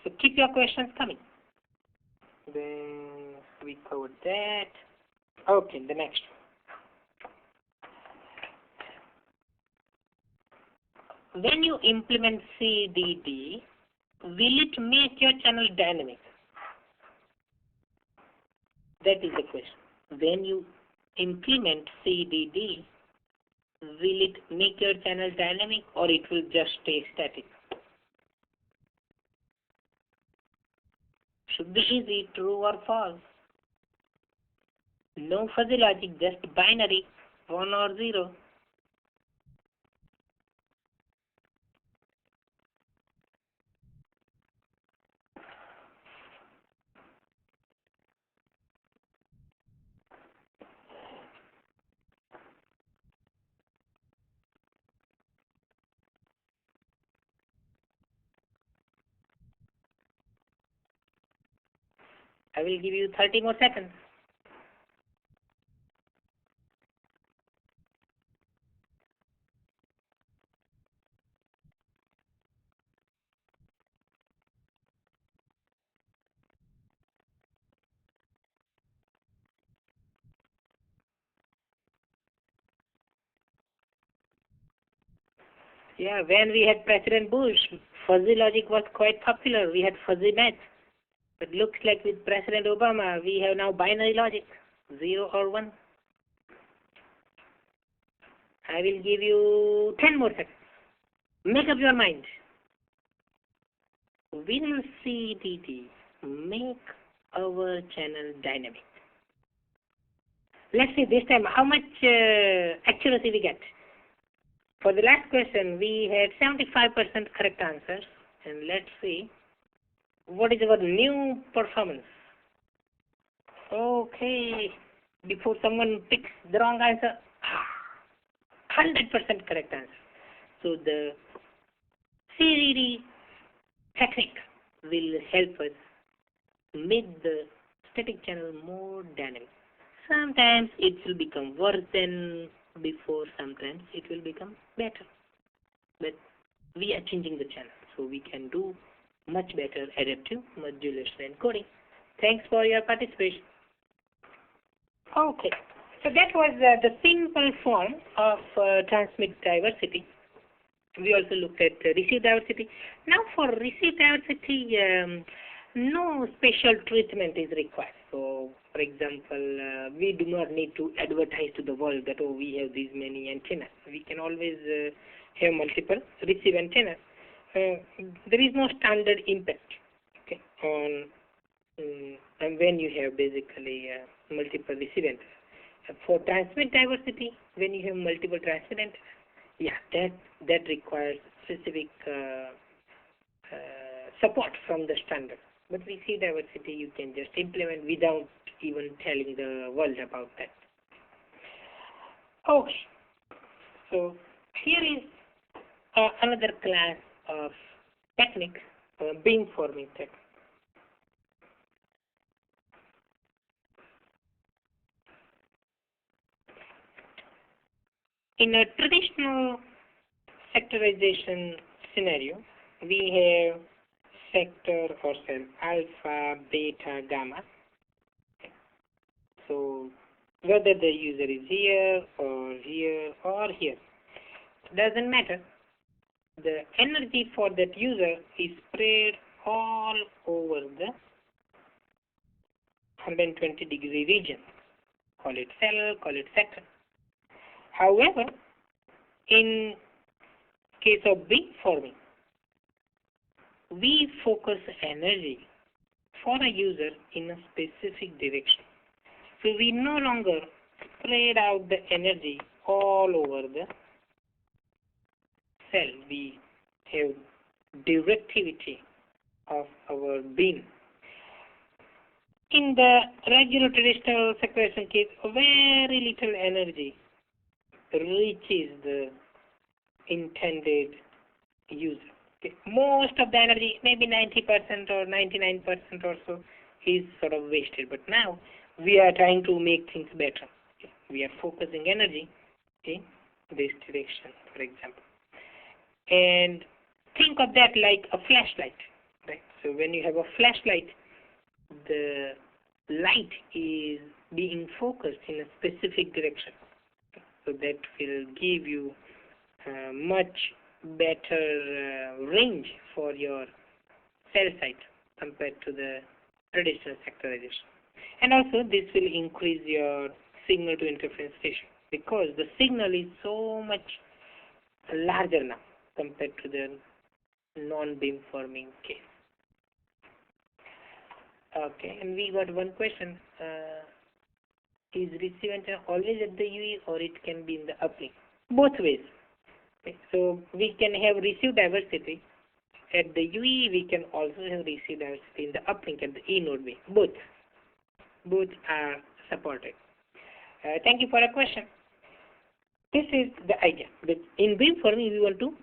So keep your questions coming. Then we covered that. Okay, the next one. When you implement CDD, will it make your channel dynamic? That is the question. When you implement CDD, will it make your channel dynamic or it will just stay static? Should be easy, true or false. No fuzzy logic, just binary, 1 or 0. I will give you 30 more seconds. Yeah, when we had President Bush, fuzzy logic was quite popular. We had fuzzy math. But looks like with President Obama, we have now binary logic, 0 or 1. I will give you 10 more seconds. Make up your mind. Will CDD make our channel dynamic? Let's see this time how much accuracy we get. For the last question, we had 75% correct answers. And let's see what is our new performance. Okay, before someone picks the wrong answer, 100% correct answer. So the CDD technique will help us make the static channel more dynamic. Sometimes it will become worse than before, sometimes it will become better. But we are changing the channel, so we can do much better adaptive modulation encoding. Thanks for your participation. Okay, so that was the simple form of transmit diversity. We also looked at receive diversity. Now for receive diversity, no special treatment is required. So For example, we do not need to advertise to the world that, oh, we have these many antennas. We can always have multiple receive antennas. There is no standard impact, okay, on and when you have basically multiple receive antennas. For transmit diversity, when you have multiple transmit antennas, yeah, that requires specific support from the standard. But receive diversity you can just implement without even telling the world about that. Okay, so here is another class of technique, beamforming technique. In a traditional sectorization scenario, we have sector or cell alpha, beta, gamma. So whether the user is here or here or here, it doesn't matter. The energy for that user is spread all over the 120-degree region. Call it cell, call it sector. However, in case of beamforming, we focus energy for a user in a specific direction. So we no longer spread out the energy all over the cell. We have directivity of our beam. In the regular traditional sectorization case, very little energy reaches the intended user. Okay. Most of the energy, maybe 90% or 99% or so, is sort of wasted. But now we are trying to make things better. Okay. We are focusing energy in this direction, for example. And think of that like a flashlight, right? So when you have a flashlight, the light is being focused in a specific direction. So that will give you much better range for your cell site compared to the traditional sectorization. And also this will increase your signal to interference ratio because the signal is so much larger now compared to the non-beamforming case. Okay, and we got one question. Is receive antenna always at the UE or it can be in the uplink? Both ways. Okay, so we can have receive diversity at the UE, we can also have receive diversity in the uplink at the E node way. Both are supported. Thank you for a question. This is the idea. But in beamforming, we want to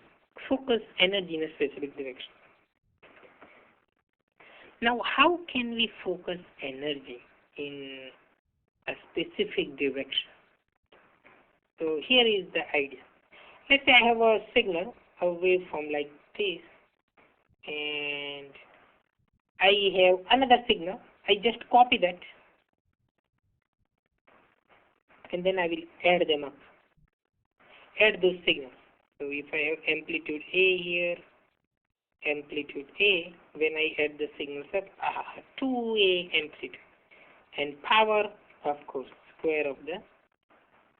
focus energy in a specific direction. Now, how can we focus energy in a specific direction? So here is the idea. Let's say I have a signal, a waveform like this, and I have another signal. I just copy that, and then I will add them up. Add those signals. So if I have amplitude A here, amplitude A, when I add the signals up, 2A amplitude, and power, of course, square of the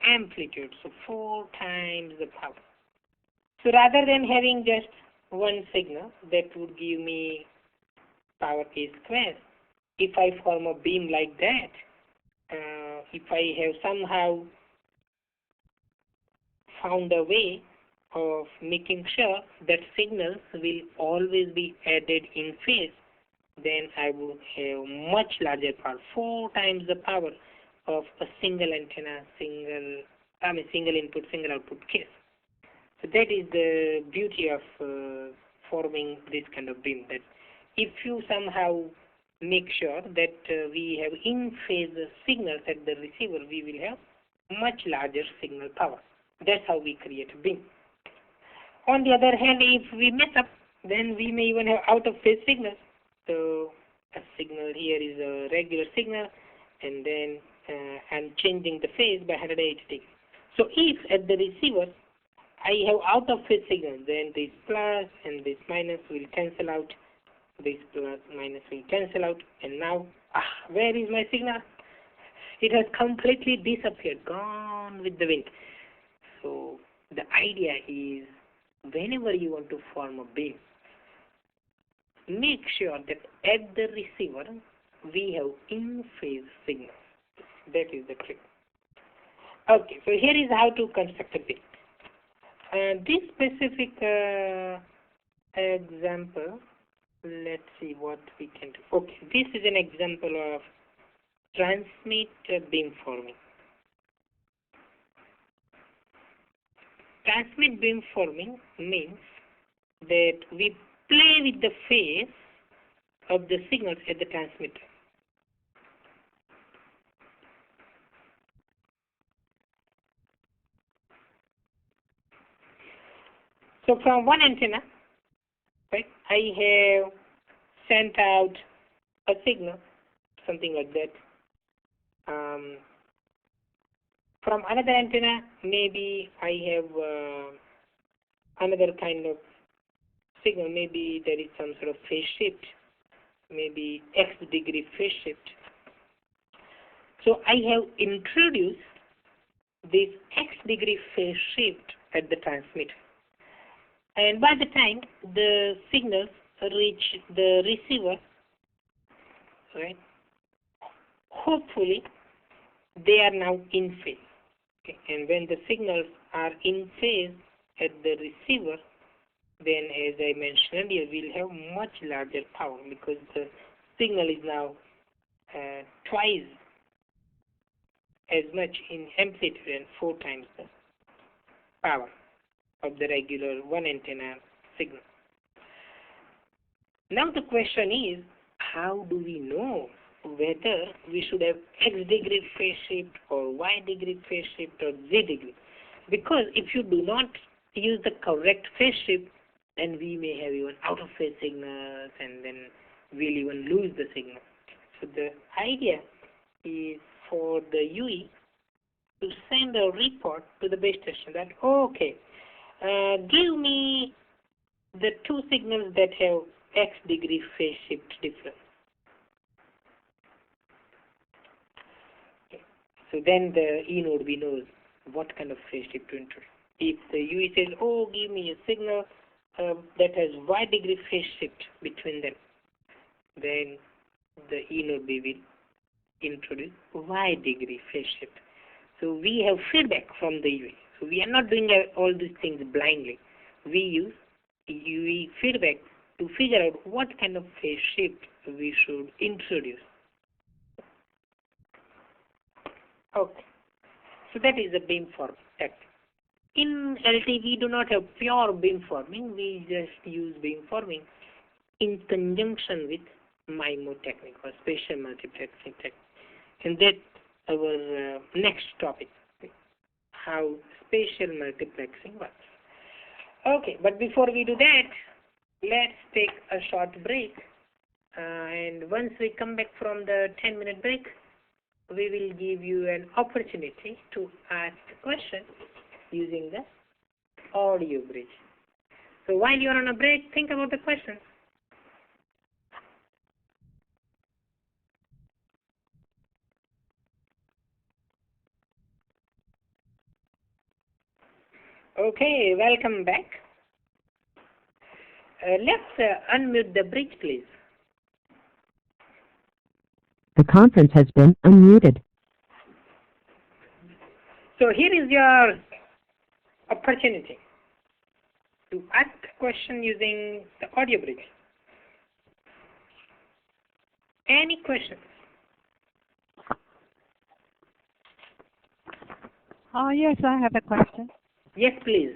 amplitude, so 4 times the power. So rather than having just one signal, that would give me power A square. If I form a beam like that, if I have somehow found a way of making sure that signals will always be added in phase, then I would have much larger power, 4 times the power of a single antenna, single input, single output case. So that is the beauty of forming this kind of beam, that if you somehow make sure that we have in phase signals at the receiver, we will have much larger signal power. That's how we create a beam. On the other hand, if we mess up, then we may even have out of phase signals. So a signal here is a regular signal, and then I'm changing the phase by 180 degrees. So if at the receiver I have out of phase signal, then this plus and this minus will cancel out. This plus minus will cancel out, and now where is my signal? It has completely disappeared, gone with the wind. So the idea is, whenever you want to form a beam, make sure that at the receiver we have in-phase signals. That is the trick. Okay, so here is how to construct a beam. This specific example, let's see what we can do. Okay, this is an example of transmit beamforming. Transmit beamforming means that we play with the phase of the signals at the transmitter. So from one antenna, right, I have sent out a signal, something like that. From another antenna, maybe I have another kind of signal. Maybe there is some sort of phase shift, maybe X degree phase shift. So I have introduced this X degree phase shift at the transmitter. And by the time the signals reach the receiver, right, hopefully they are now in phase. Okay. And when the signals are in phase at the receiver, then, as I mentioned earlier, we'll have much larger power because the signal is now twice as much in amplitude and 4 times the power of the regular one antenna signal. Now the question is, how do we know whether we should have X degree phase shift or Y degree phase shift or Z degree? Because if you do not use the correct phase shift, then we may have even out of phase signals, and then we'll even lose the signal. So the idea is for the UE to send a report to the base station that, okay, give me the 2 signals that have X degree phase shift difference. Okay. So then the E node B knows what kind of phase shift to introduce. If the UE says, oh, give me a signal that has Y degree phase shift between them, then the E node B will introduce Y degree phase shift. So we have feedback from the UE. So we are not doing all these things blindly. We use UE feedback to figure out what kind of phase shift we should introduce. Okay. So that is the beamforming tactic. In LTE, we do not have pure beamforming. We just use beamforming in conjunction with MIMO technique or spatial multiplexing technique. And that's our next topic, how spatial multiplexing works. Okay, but before we do that, let's take a short break. And once we come back from the 10-minute break, we will give you an opportunity to ask questions using the audio bridge. So while you're on a break, think about the questions. Okay, welcome back. Let's unmute the bridge, please. The conference has been unmuted. So here is your opportunity to ask a question using the audio bridge. Any questions? Yes, I have a question. Yes, please.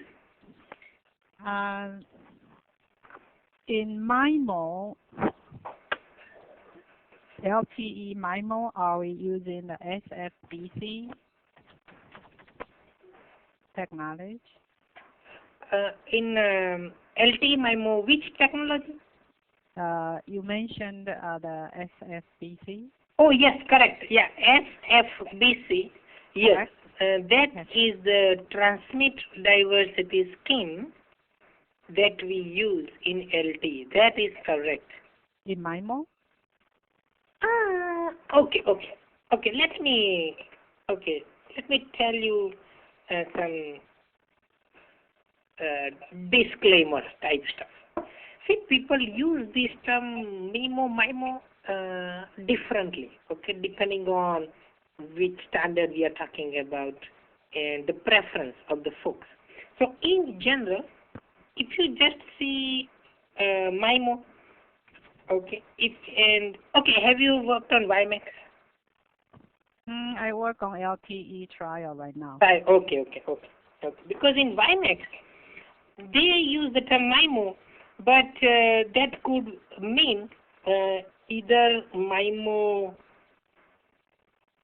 In MIMO, LTE MIMO, are we using the SFBC technology? In LTE MIMO, which technology? You mentioned the SFBC. Oh, yes, correct. Yeah, SFBC. Yes, that is the transmit diversity scheme that we use in LTE. That is correct. In MIMO? Okay. Okay, let me tell you some disclaimer type stuff. See, people use this term MIMO differently, okay, depending on which standard we are talking about and the preference of the folks. So in general, if you just see MIMO, okay, have you worked on WiMAX? I work on LTE trial right now. Okay. Because in WiMAX, they use the term MIMO, but that could mean either MIMO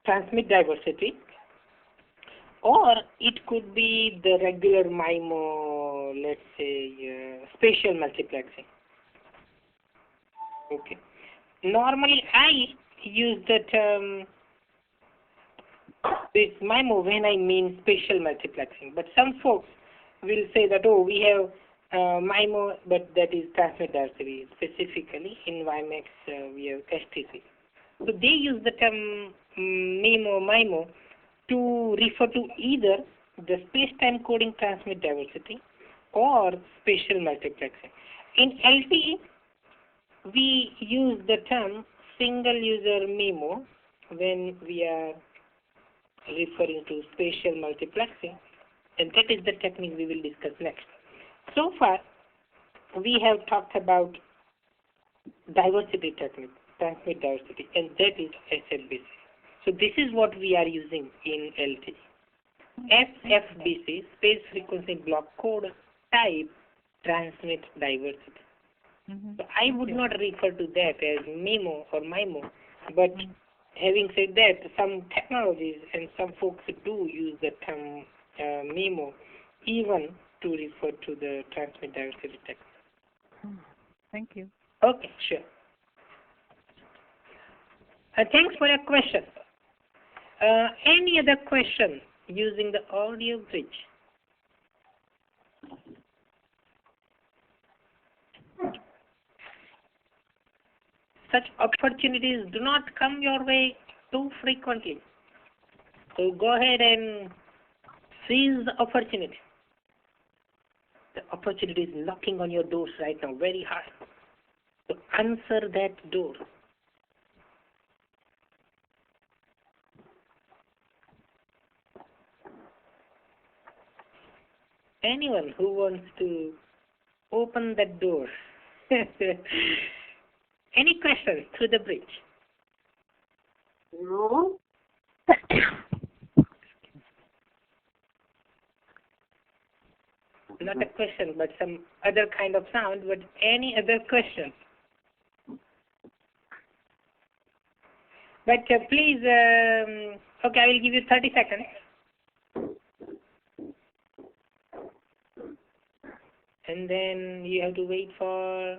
transmit diversity, or it could be the regular MIMO, let's say spatial multiplexing. Okay. Normally, I use the term this MIMO when I mean spatial multiplexing, but some folks will say that, oh, we have MIMO, but that is transmit diversity. Specifically in WiMAX, we have STC. So they use the term MIMO to refer to either the space-time coding transmit diversity or spatial multiplexing. In LTE, we use the term single-user MIMO when we are referring to spatial multiplexing, and that is the technique we will discuss next. So far, we have talked about diversity technique, transmit diversity, and that is SFBC. So this is what we are using in LTE. SFBC, space frequency block code type transmit diversity. So I would not refer to that as MIMO or MIMO, but having said that, some technologies and some folks do use the term MIMO even to refer to the transmit diversity technique. Thank you. Okay, sure. Thanks for your question. Any other question using the audio bridge? Such opportunities do not come your way too frequently. So go ahead and seize the opportunity. The opportunity is knocking on your doors right now very hard. So answer that door. Anyone who wants to open that door? Any questions through the bridge? No. Not a question, but some other kind of sound. But any other question? But please, okay, I will give you 30 seconds. And then you have to wait for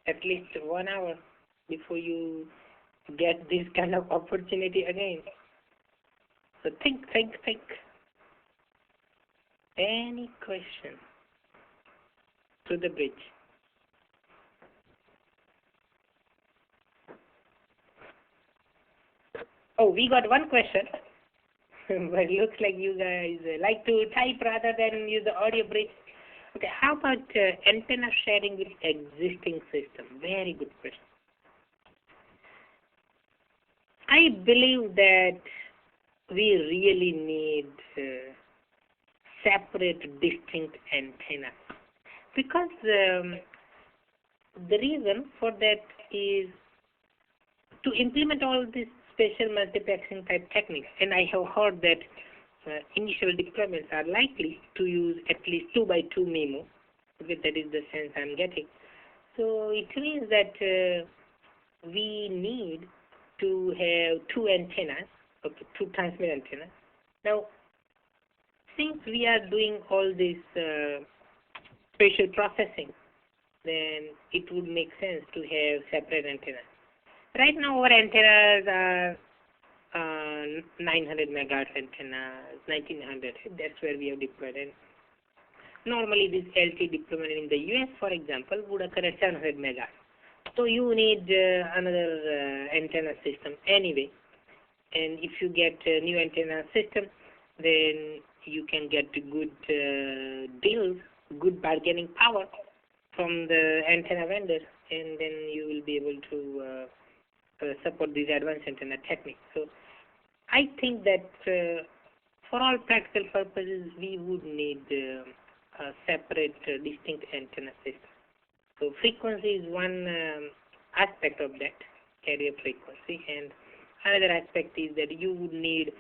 at least 1 hour before you get this kind of opportunity again. So think. Any question to the bridge? Oh, we got one question. But it looks like you guys like to type rather than use the audio bridge. Okay, how about antenna sharing with existing system? Very good question. I believe that we really need separate, distinct antennas, because the reason for that is to implement all these spatial multiplexing type techniques, and I have heard that initial deployments are likely to use at least 2x2 MIMO. Okay, that is the sense I'm getting. So it means that we need to have two antennas, okay, two transmit antennas. Now, since we are doing all this spatial processing, then it would make sense to have separate antennas. Right now, our antennas are 900 megahertz antennas, 1900. That's where we have deployed. And normally, this LTE deployment in the US, for example, would occur at 700 megahertz. So you need another antenna system anyway. and if you get a new antenna system, then you can get good deals, good bargaining power from the antenna vendor, and then you will be able to support these advanced antenna techniques. So I think that for all practical purposes, we would need a separate, distinct antenna system. So frequency is one aspect of that, carrier frequency, and another aspect is that you would need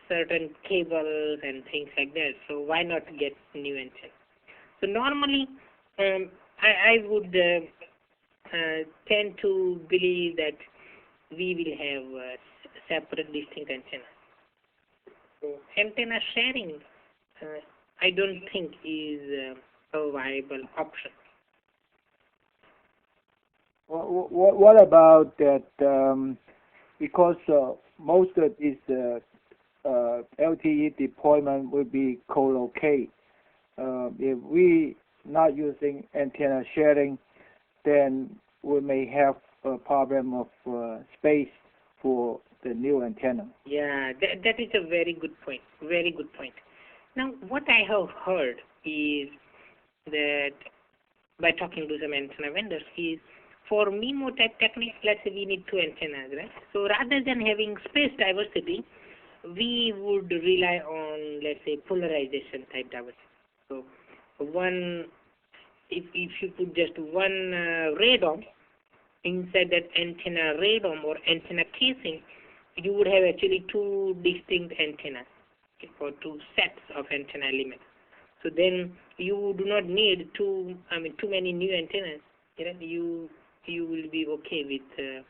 certain cables and things like that. So why not get new antenna? So normally, I would tend to believe that we will have separate, distinct antennas. So antenna sharing, I don't think is a viable option. What about that? Because most of this LTE deployment will be co-locate. If we not using antenna sharing, then we may have a problem of space for the new antenna. Yeah, that is a very good point. Very good point. Now, what I have heard is that by talking to some antenna vendors is for MIMO type techniques, let's say we need two antennas, right? So rather than having space diversity, we would rely on, let's say, polarization type diversity. So one, if you put just one radome inside that antenna radome or antenna casing, you would have actually two distinct antennas, okay, or two sets of antenna elements. So then you do not need too many new antennas. You will be okay with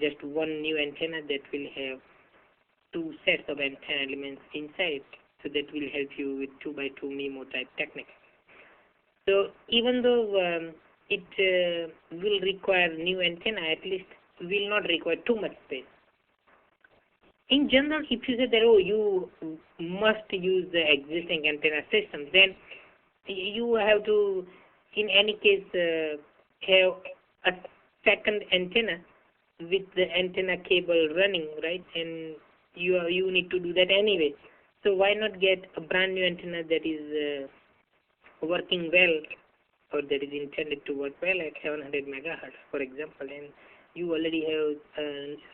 just one new antenna that will have two sets of antenna elements inside. So that will help you with 2x2 MIMO type technique. So even though it will require new antenna, at least will not require too much space. In general, if you say that, oh, you must use the existing antenna system, then you have to, in any case, have a second antenna with the antenna cable running, right? And you need to do that anyway. So why not get a brand new antenna that is working well, or that is intended to work well at 700 megahertz, for example, and you already have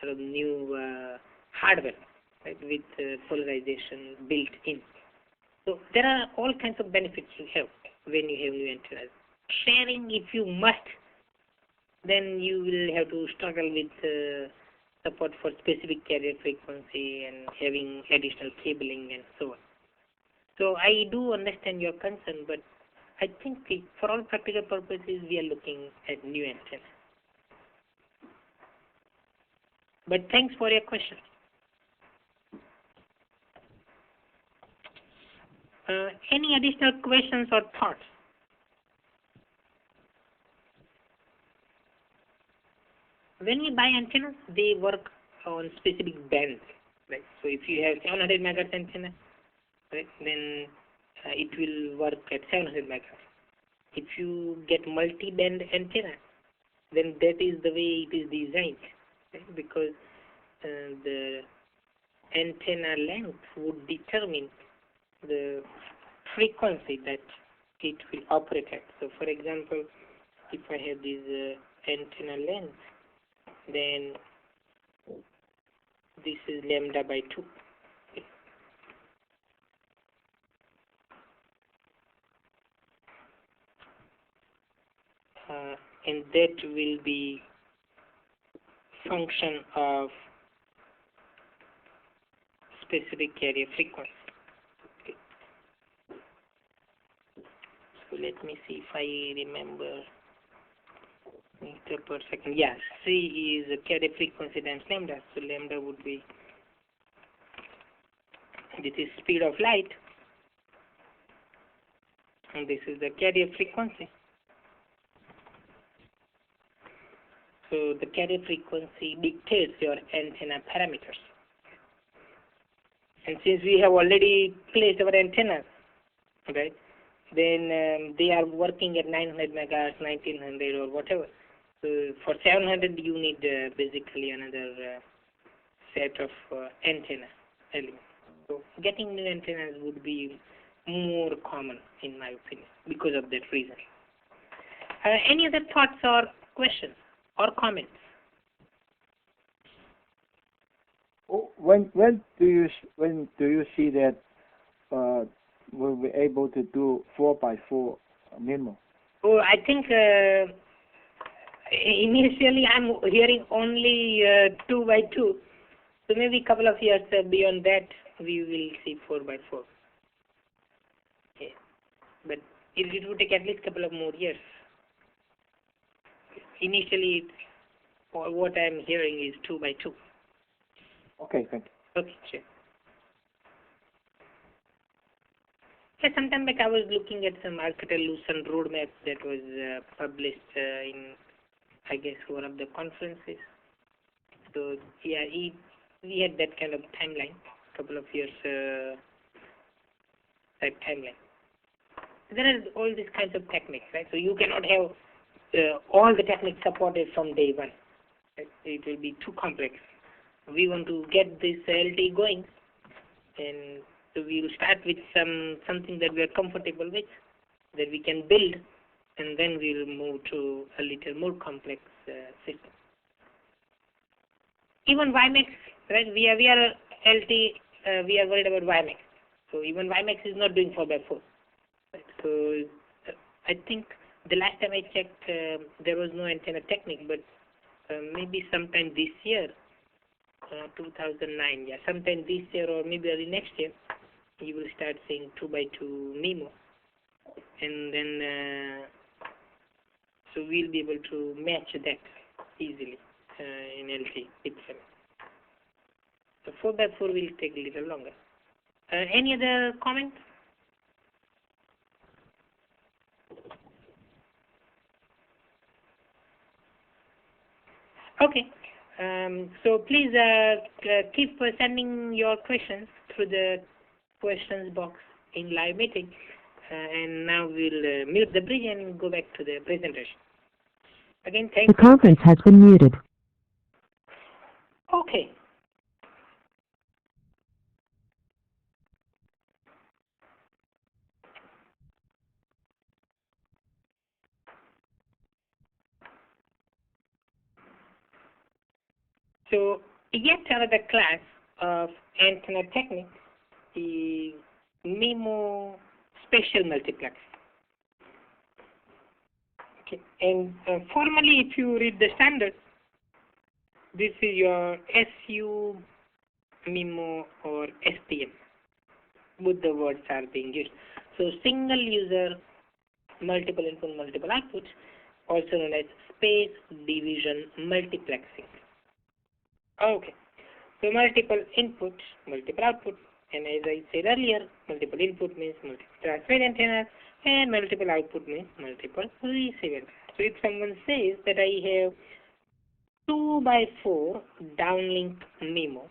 sort of new hardware, right, with polarization built in. So there are all kinds of benefits you have when you have new antennas. Sharing, if you must, then you will have to struggle with support for specific carrier frequency and having additional cabling and so on. So I do understand your concern, but I think for all practical purposes, we are looking at new antenna. But thanks for your question. Any additional questions or thoughts? When we buy antennas, they work on specific bands, right? So if you have 700 megahertz antenna, right, then it will work at 700 megahertz. If you get multi-band antenna, then that is the way it is designed, right? Because the antenna length would determine the frequency that it will operate at. So for example, if I have this antenna length, then this is lambda by 2. Okay. And that will be function of specific carrier frequency. Okay. So let me see if I remember meter per second. Yeah, C is a carrier frequency times lambda. So lambda would be, this is speed of light, and this is the carrier frequency. So the carrier frequency dictates your antenna parameters. And since we have already placed our antennas, right, then they are working at 900 megahertz, 1900 or whatever. So for 700 you need basically another set of antenna elements. So getting new antennas would be more common in my opinion because of that reason. Any other thoughts or questions or comments? When do you see that we'll be able to do 4x4 MIMO? Oh, I think initially I'm hearing only 2x2. So maybe a couple of years beyond that we will see 4x4. Yeah. But it would take at least a couple of more years. Initially, what I'm hearing is 2x2. Okay, thank you. Okay, sure. Yeah, sometime back I was looking at some Alcatel-Lucent roadmap that was published in, I guess, one of the conferences. So yeah, we had that kind of timeline, couple of years that timeline. There are all these kinds of techniques, right? So you cannot have all the techniques supported from day one. Right? It will be too complex. We want to get this LTE going, and so we will start with something that we are comfortable with, that we can build, and then we will move to a little more complex system. Even WiMAX, right? We are LTE. We are worried about WiMAX. So even WiMAX is not doing 4x4. Right? So I think the last time I checked, there was no antenna technique, but maybe sometime this year, 2009, yeah, sometime this year or maybe early next year, you will start seeing 2x2 MIMO, and then so we'll be able to match that easily in LTE itself. So 4x4 will take a little longer. Any other comments? Okay. So please keep sending your questions through the questions box in live meeting. And now we'll mute the bridge and go back to the presentation. Again, thank The you. conference has been muted. Okay. So yet another class of antenna technique is MIMO special multiplex. Okay. And formally, if you read the standard, this is your SU MIMO or SPM. Both the words are being used. So single user, multiple input, multiple outputs, also known as space division multiplexing. Okay. So multiple input, multiple output, and as I said earlier, multiple input means multiple transmit antennas, and multiple output means multiple receive antennas. So if someone says that I have 2x4 downlink MIMO,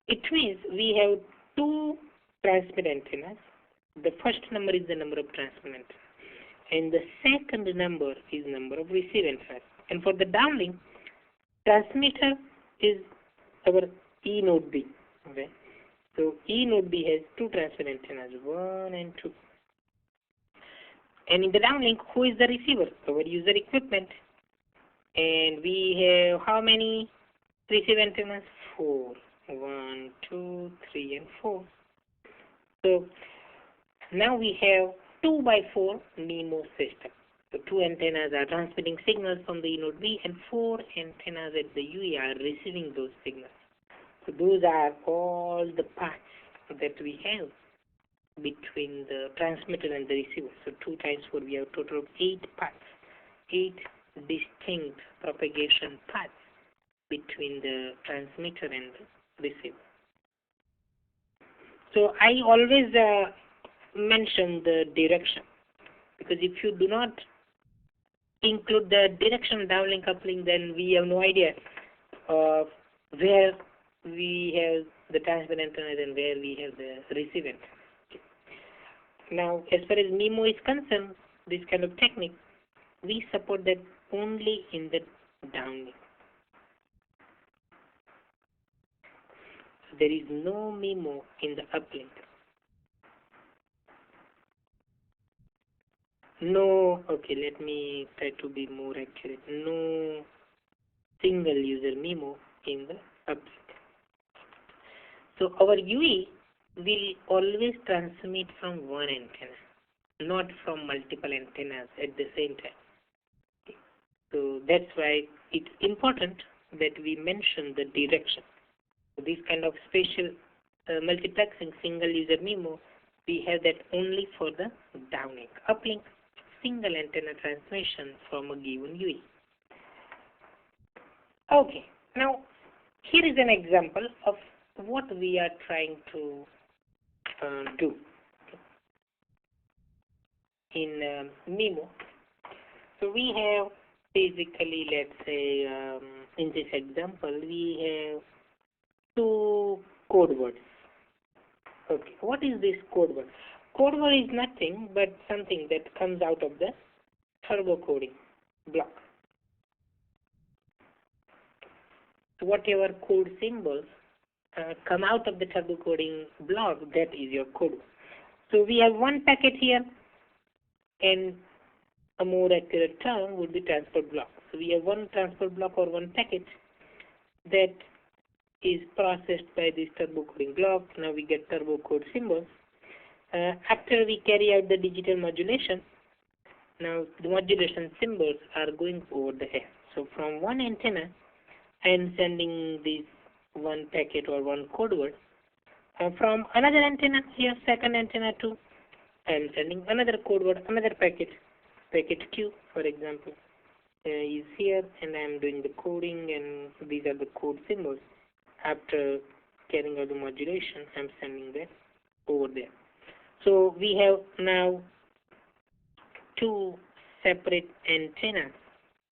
it means we have two transmit antennas. The first number is the number of transmit antennas, and the second number is number of receive antennas. And for the downlink, transmitter is our E node B. Okay, so E node B has two transmit antennas, 1 and 2. And in the downlink, who is the receiver? Our user equipment. And we have how many receive antennas? 4. 1, 2, 3, and 4. So now we have 2x4 MIMO system. So two antennas are transmitting signals from the E node B, and 4 antennas at the UE are receiving those signals. So those are all the paths that we have between the transmitter and the receiver. So 2 times 4, we have a total of 8 paths, 8 distinct propagation paths between the transmitter and the receiver. So I always mention the direction, because if you do not include the direction downlink coupling, then we have no idea of where we have the transmit antennas and where we have the receive antenna. Okay. Now, as far as MIMO is concerned, this kind of technique, we support that only in the downlink. There is no MIMO in the uplink. No, okay, let me try to be more accurate. No single user MIMO in the uplink. So our UE will always transmit from one antenna, not from multiple antennas at the same time. So that's why it's important that we mention the direction. So this kind of special multiplexing single user MIMO, we have that only for the downlink. Uplink, single antenna transmission from a given UE. Okay, now here is an example of what we are trying to do in MIMO. So we have basically, let's say, in this example, we have two code words. Okay, what is this code word? Code word is nothing but something that comes out of the turbo coding block. So whatever code symbols come out of the turbo coding block, that is your code word. So we have one packet here, and a more accurate term would be transport block. So we have one transport block or one packet that is processed by this turbo coding block. Now we get turbo code symbols. After we carry out the digital modulation, now the modulation symbols are going over the air. So from one antenna, I am sending this one packet or one code word. From another antenna, here second antenna 2, I am sending another code word, another packet. Packet Q, for example, is here, and I am doing the coding, and these are the code symbols. After carrying out the modulation, I am sending that over there. So we have now two separate antennas,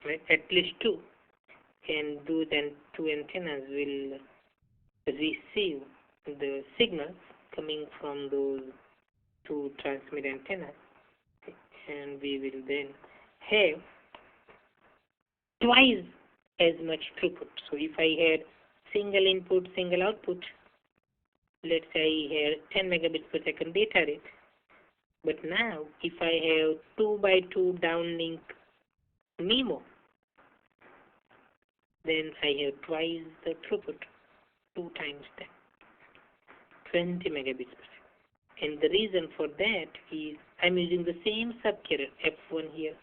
right? At least two, and those two antennas will receive the signals coming from those two transmit antennas, and we will then have twice as much throughput. So if I had single input, single output, let's say I had 10 megabits per second data rate, but now if I have 2 by 2 downlink MIMO, then I have twice the throughput, 2 times that, 20 megabits per second. And the reason for that is I'm using the same subcarrier, F1 here,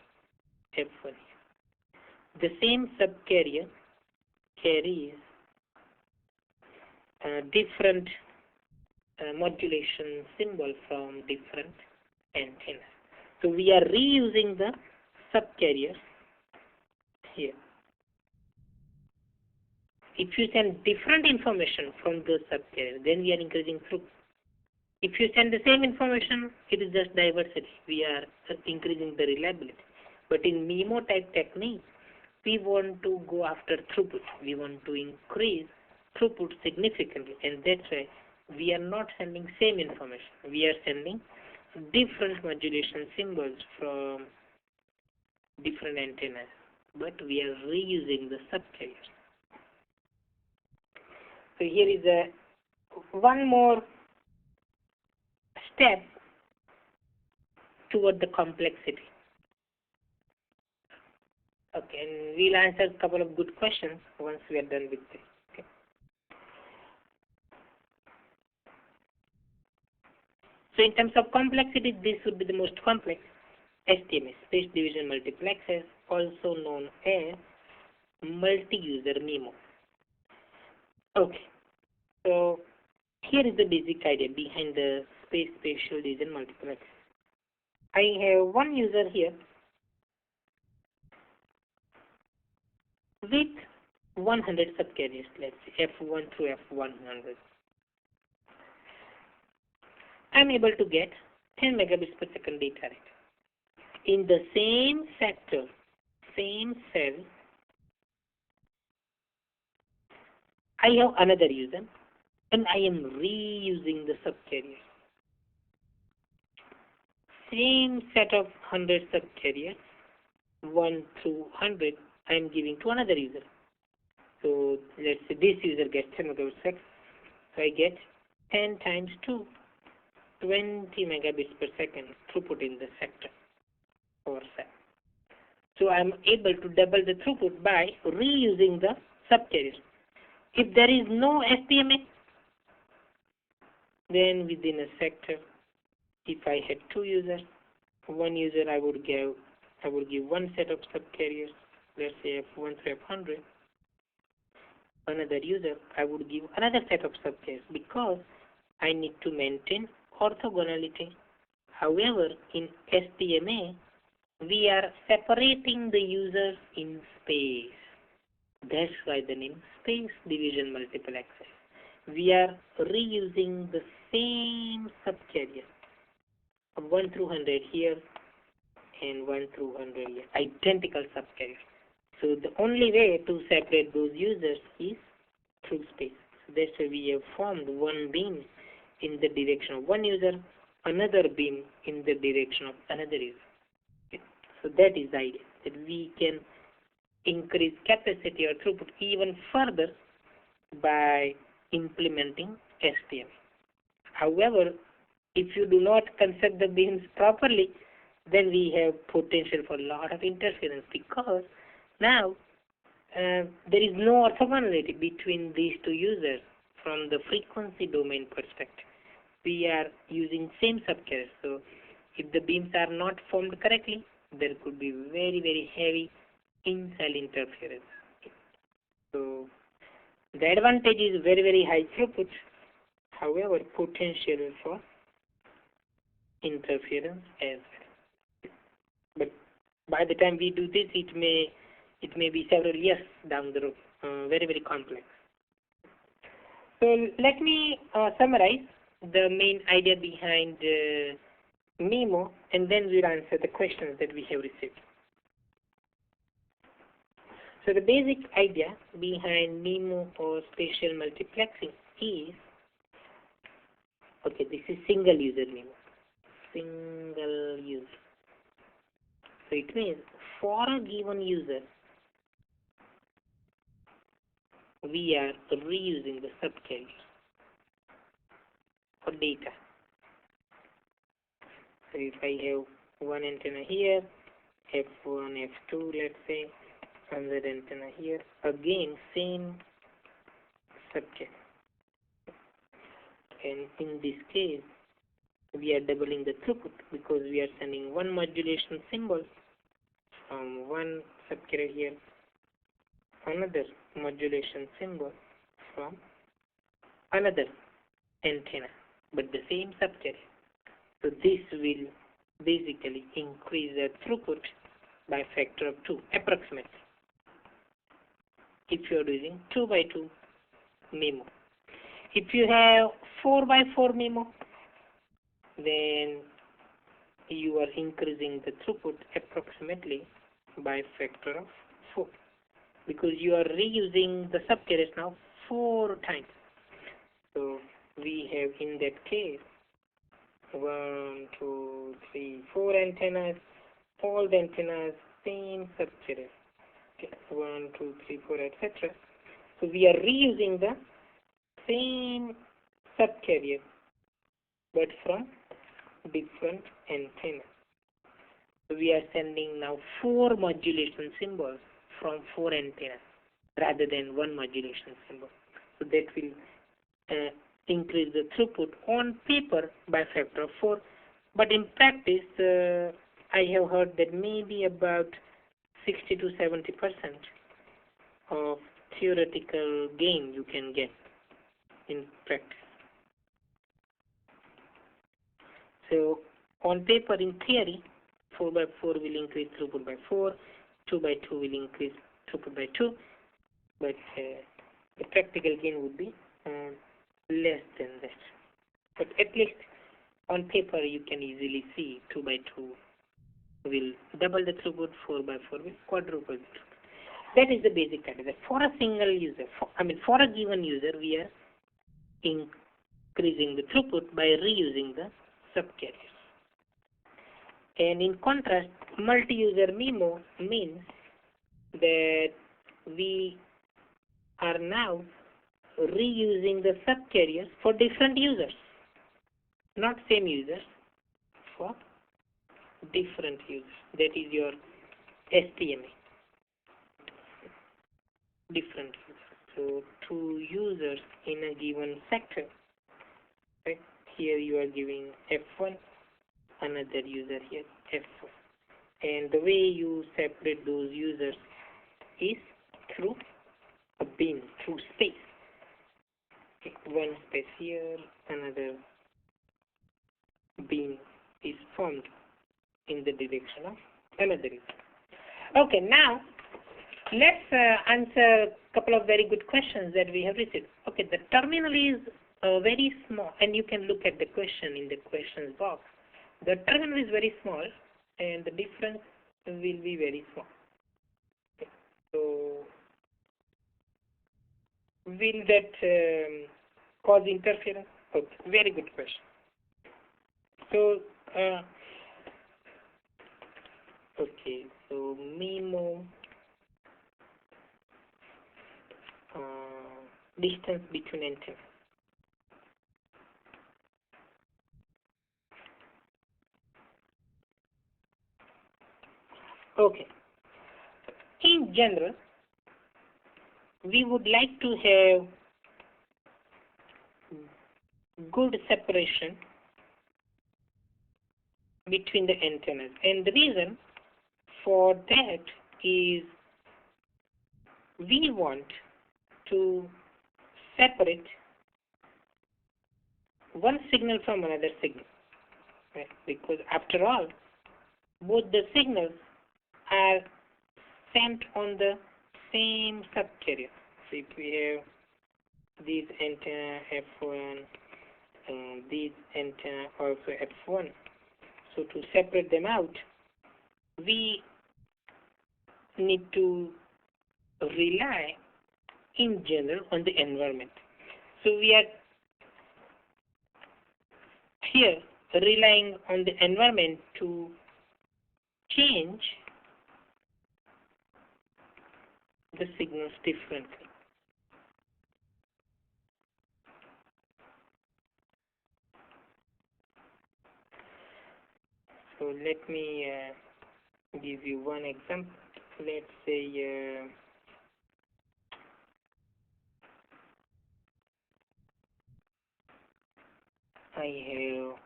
F1 here. The same subcarrier carries different modulation symbol from different antennas. So we are reusing the subcarriers here. If you send different information from the subcarrier, then we are increasing throughput. If you send the same information, it is just diversity. We are increasing the reliability. But in MIMO type technique, we want to go after throughput. We want to increase throughput significantly, and that's why we are not sending same information. We are sending different modulation symbols from different antennas, but we are reusing the subcarriers. So here is one more step toward the complexity. Okay, and we'll answer a couple of good questions once we are done with this. Okay. So in terms of complexity, this would be the most complex. SDMS, Space Division Multiplexers, also known as multi-user MIMO. Okay, so here is the basic idea behind the Space Spatial Division Multiplex. I have one user here with 100 subcarriers, let's say F1 through F100. I'm able to get 10 megabits per second data rate. In the same sector, same cell, I have another user, and I am reusing the subcarrier. Same set of 100 subcarriers, 1 through 100 I am giving to another user. So let's say this user gets 10 megabits, so I get 10 times 2, 20 megabits per second throughput in the sector or cell. So I am able to double the throughput by reusing the subcarrier. If there is no SPMA, then within a sector, if I had 2 users, one user I would give one set of subcarriers, let's say F1 through F100. Another user I would give another set of subcarriers because I need to maintain orthogonality. However, in SPMA, we are separating the users in space. That's why the name space division multiple access. We are reusing the same subcarrier, 1 through 100 here and 1 through 100 here, identical subcarriers. So the only way to separate those users is through space. So that's why we have formed one beam in the direction of one user, another beam in the direction of another user. Okay. So that is the idea, that we can increase capacity or throughput even further by implementing SPM. However, if you do not construct the beams properly, then we have potential for a lot of interference because now there is no orthogonality between these two users from the frequency domain perspective. We are using same subcarrier, so if the beams are not formed correctly, there could be very, very heavy in-cell interference. So the advantage is very, very high throughput, however, potential for interference as well. But by the time we do this, it may be several years down the road, very, very complex. So let me summarize the main idea behind MIMO, and then we'll answer the questions that we have received. So the basic idea behind MIMO or spatial multiplexing is, okay, this is single user MIMO, single user. So it means for a given user, we are reusing the subcarrier for data. So if I have one antenna here, F1, F2, let's say, another antenna here, again same subcarrier. And in this case, we are doubling the throughput because we are sending one modulation symbol from one subcarrier here, another modulation symbol from another antenna, but the same subcarrier. So this will basically increase the throughput by a factor of 2, approximately, if you are using 2 by 2 MIMO. If you have 4 by 4 MIMO, then you are increasing the throughput approximately by a factor of 4, because you are reusing the subcarriers now 4 times. So we have in that case 1, 2, 3, 4 antennas, all the antennas, same subcarrier. Okay. 1, 2, 3, 4, etc. So we are reusing the same subcarrier, but from different antennas. So we are sending now 4 modulation symbols from 4 antennas rather than 1 modulation symbol. So that will increase the throughput on paper by a factor of 4. But in practice, I have heard that maybe about 60 to 70% of theoretical gain you can get in practice. So on paper, in theory, 4 by 4 will increase throughput by 4, 2 by 2 will increase throughput by 2, but the practical gain would be less than that. But at least on paper you can easily see 2 by 2 will double the throughput, 4 by 4 will quadruple the throughput. That is the basic idea. That for a single user, for a given user, we are increasing the throughput by reusing the subcarriers. And in contrast, multi-user MIMO means that we are now reusing the subcarriers for different users, not same users, for different users. That is your STMA, different users. So two users in a given sector, right? Here you are giving F1, another user here F4. And the way you separate those users is through a bin, through space. Okay, one space here, another bin is formed in the direction of another user. Okay, now let's answer a couple of very good questions that we have received. Okay, the terminal is very small, and you can look at the question in the questions box. The terminal is very small, and the difference will be very small. Okay. So, will that cause interference? Okay, very good question. So, okay, so MIMO distance between antennas. Okay. In general, we would like to have good separation between the antennas, and the reason for that is we want to separate one signal from another signal, right? Because after all, both the signals are sent on the same subcarrier. So if we have this antenna F1 and this antenna also F1, so to separate them out, we need to rely in general on the environment. So we are here relying on the environment to change the signals differently. So let me give you one example. Let's say I have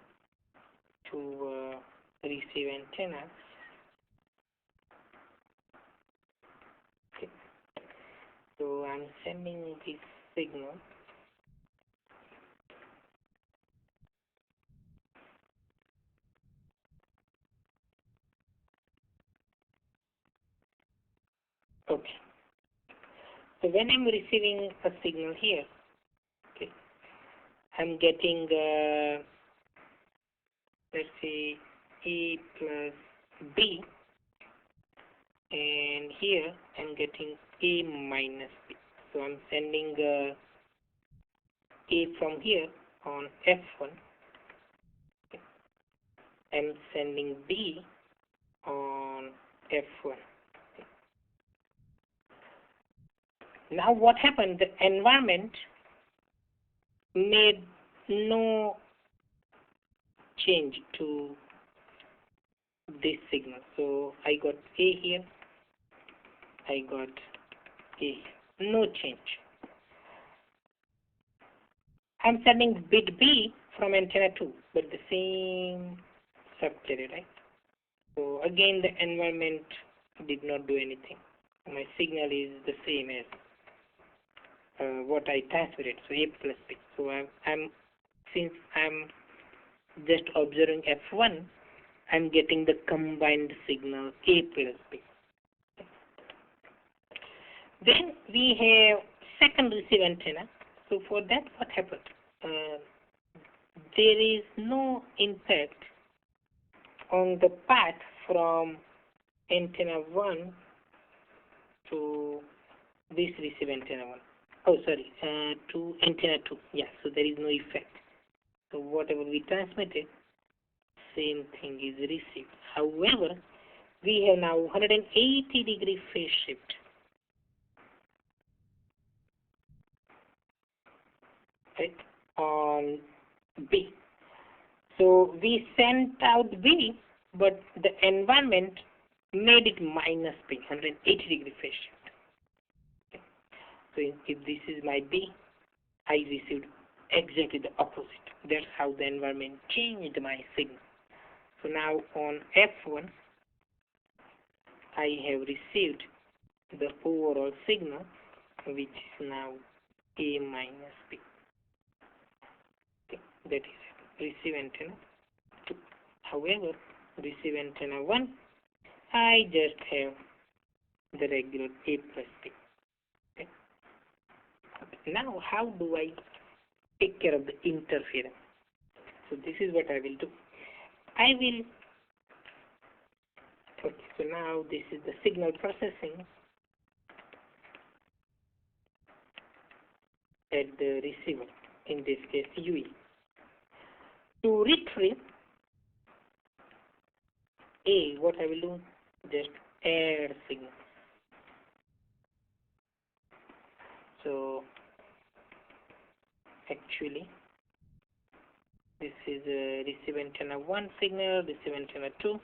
two receive antennas. Okay. So I'm sending this signal. Okay. So when I'm receiving a signal here, okay, I'm getting let's say A plus B, and here I'm getting A minus B. So I'm sending A from here on F1. Okay. I'm sending B on F1. Okay. Now what happened? The environment made no change to this signal. So I got A here, I got A here. No change. I'm sending bit B from antenna 2, but the same subcarrier, right? So again, the environment did not do anything. My signal is the same as what I transmitted, so A plus B. So since I'm just observing F1, I'm getting the combined signal A plus B. Then we have second receive antenna. So for that, what happened? There is no impact on the path from antenna 1 to this receive antenna 1. Oh, sorry, to antenna 2. Yeah, so there is no effect. So whatever we transmitted same thing is received. However, we have now 180-degree phase shift. Right, on B. So we sent out B, but the environment made it minus B, 180-degree phase shift. Okay. So if this is my B, I received exactly the opposite. That's how the environment changed my signal. So now on F1, I have received the overall signal, which is now A minus B. Okay. That is receive antenna 2. However, receive antenna 1, I just have the regular A plus B. Okay. Now, how do I take care of the interference? So this is what I will do. Okay, so now this is the signal processing at the receiver, in this case UE. To retrieve A, what I will do? Just add signal. So actually, this is a receive antenna 1 signal, receive antenna 2.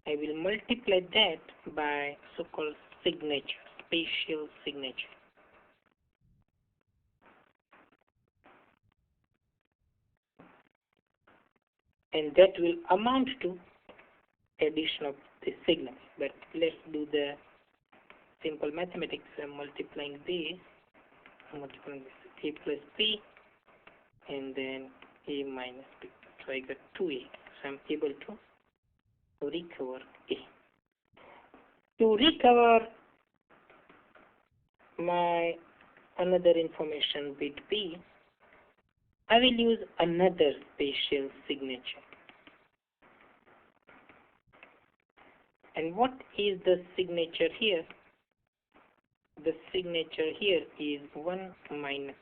I will multiply that by so-called signature, spatial signature. And that will amount to addition of the signals. But let's do the simple mathematics. I'm multiplying this A plus B, and then A minus B. So I got 2A. So I'm able to recover A. To recover my another information bit B, I will use another spatial signature. And what is the signature here? The signature here is 1 minus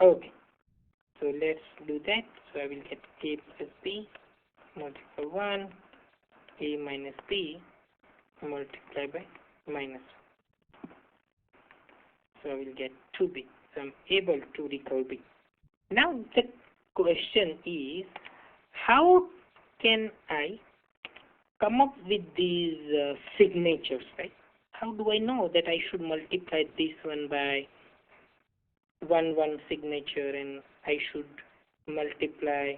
1. Okay. So let's do that. So I will get A plus B multiplied by 1, A minus B multiplied by minus 1. So I will get 2B. So I'm able to recover B. Now the question is, how can I come up with these signatures, right? How do I know that I should multiply this one by 1 signature, and I should multiply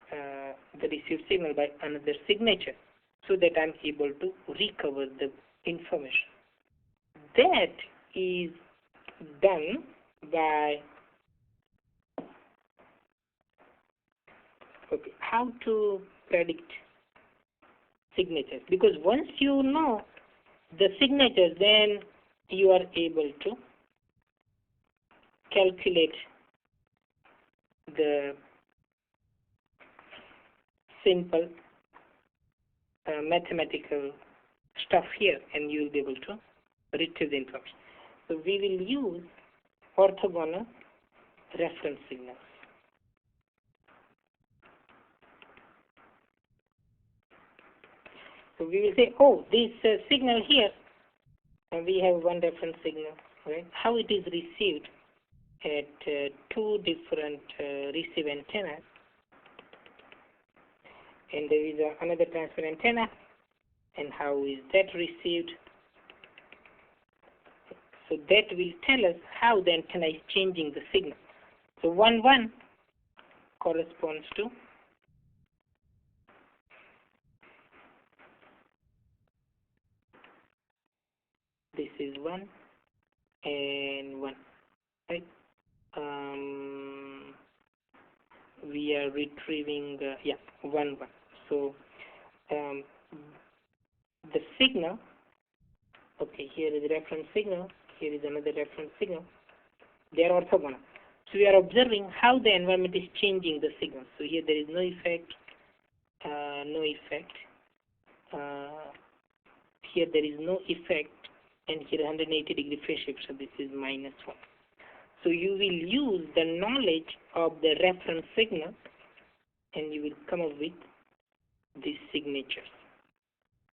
the received signal by another signature, so that I'm able to recover the information? That is done by how to predict signatures, because once you know the signatures, then you are able to calculate the simple mathematical stuff here, and you will be able to retrieve the information. So we will use orthogonal reference signals. So we will say, oh, this signal here, and we have one reference signal, right? How it is received at two different receive antennas, and there is another transfer antenna, and how is that received? So that will tell us how the antenna is changing the signal. So 1, 1 corresponds to this is 1 and 1, right? We are retrieving 1, 1. So the signal, okay, here is a reference signal, here is another reference signal. They are orthogonal. So we are observing how the environment is changing the signal. So here there is no effect, no effect. Here there is no effect, and here 180 degree phase shift. So this is -1. So you will use the knowledge of the reference signal and you will come up with these signatures.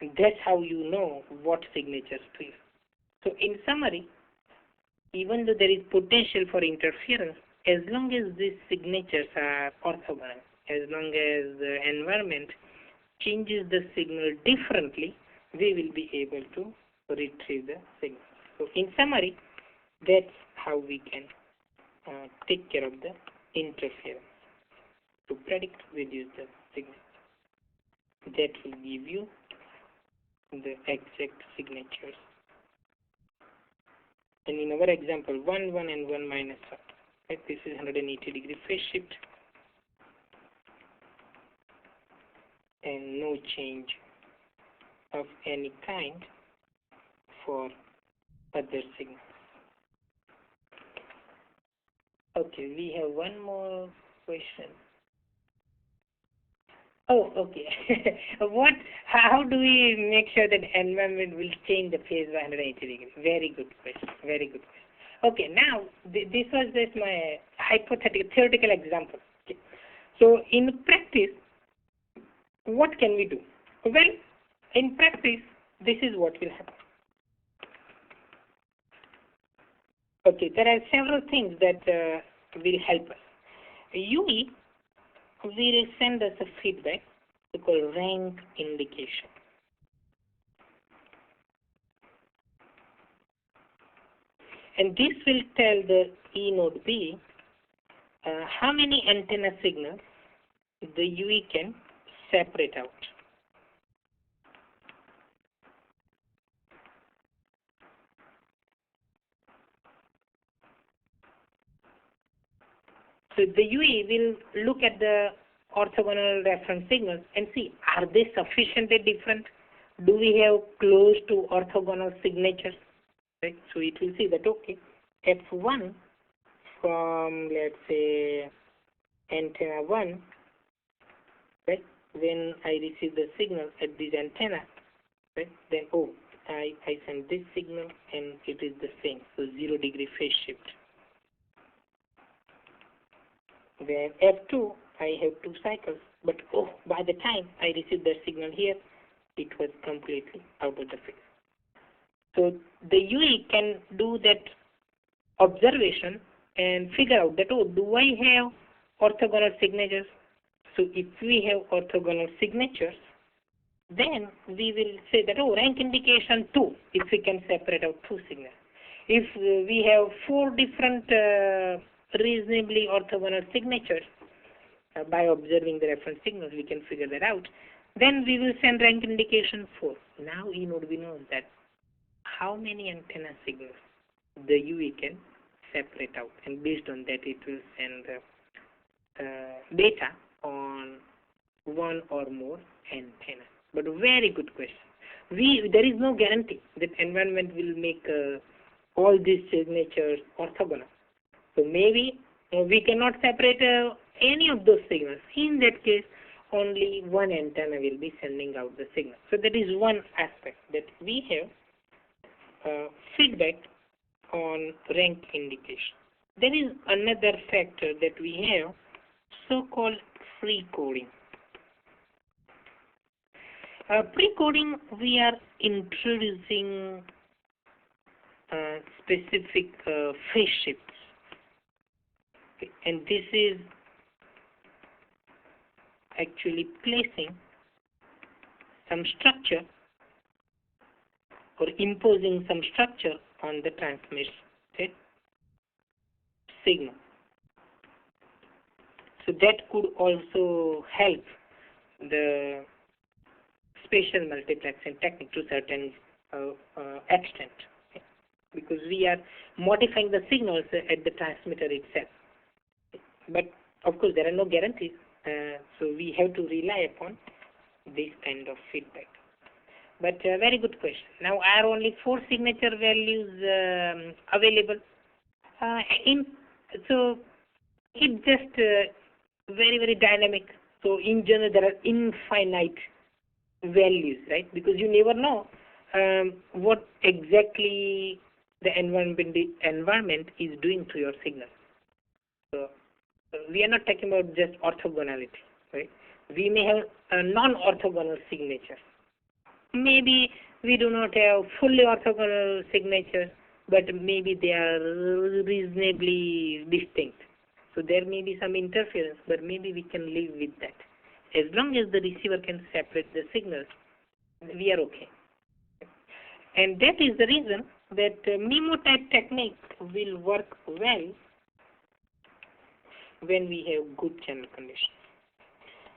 And that's how you know what signatures to use. So in summary, even though there is potential for interference, as long as these signatures are orthogonal, as long as the environment changes the signal differently, we will be able to retrieve the signal. So in summary, that's how we can take care of the interference. To predict, reduce the signal. That will give you the exact signatures. And in our example, 1, 1 and 1 minus 1. Right? This is 180-degree phase shift and no change of any kind for other signals. Okay, we have one more question. Oh, okay. How do we make sure that environment will change the phase by 180 degrees? Very good question. Very good question. Okay, now this was just my hypothetical, theoretical example. Okay. So in practice, what can we do? Well, in practice, this is what will happen. Okay, there are several things that will help us. UE will send us a feedback called rank indication. And this will tell the E node B how many antenna signals the UE can separate out. So the UE will look at the orthogonal reference signals and see, are they sufficiently different? Do we have close to orthogonal signatures? Right? So it will see that, okay, F1 from, let's say, antenna 1, right, when I receive the signal at this antenna, right, then, oh, I send this signal and it is the same, so 0-degree phase shift. Then F2, I have 2 cycles, but oh, by the time I received the signal here, it was completely out of the phase. So the UE can do that observation and figure out that, oh, do I have orthogonal signatures? So if we have orthogonal signatures, then we will say that, oh, rank indication 2, if we can separate out 2 signals. If we have 4 different reasonably orthogonal signatures, by observing the reference signals, we can figure that out. Then we will send rank indication 4. Now E node we know that how many antenna signals the UE can separate out, and based on that it will send data on 1 or more antennas. But very good question. There is no guarantee that environment will make all these signatures orthogonal. So maybe we cannot separate any of those signals. In that case, only one antenna will be sending out the signal. So that is one aspect, that we have feedback on rank indication. There is another factor that we have, so-called pre-coding. Pre-coding, we are introducing specific phase shifts. Okay. And this is actually placing some structure or imposing some structure on the transmitted signal. So that could also help the spatial multiplexing technique to certain extent, okay? Because we are modifying the signals at the transmitter itself. But of course there are no guarantees, so we have to rely upon this kind of feedback. But very good question. Now are only 4 signature values available? So it's just very, very dynamic. So in general there are infinite values, right? Because you never know what exactly the environment is doing to your signal. So we are not talking about just orthogonality, right? We may have a non-orthogonal signature. Maybe we do not have fully orthogonal signature, but maybe they are reasonably distinct. So there may be some interference, but maybe we can live with that. As long as the receiver can separate the signals, we are okay. And that is the reason that MIMO type technique will work well when we have good channel conditions.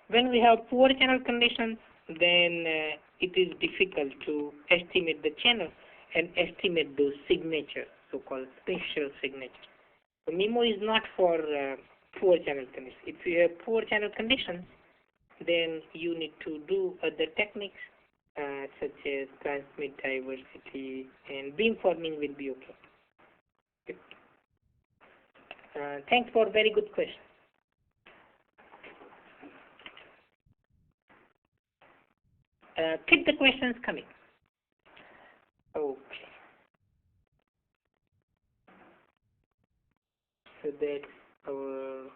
When we have poor channel conditions, then it is difficult to estimate the channel and estimate those signatures, so-called spatial signatures. So MIMO is not for poor channel conditions. If you have poor channel conditions, then you need to do other techniques such as transmit diversity, and beamforming will be okay. Thanks for very good question. Keep the questions coming. Okay. So that's our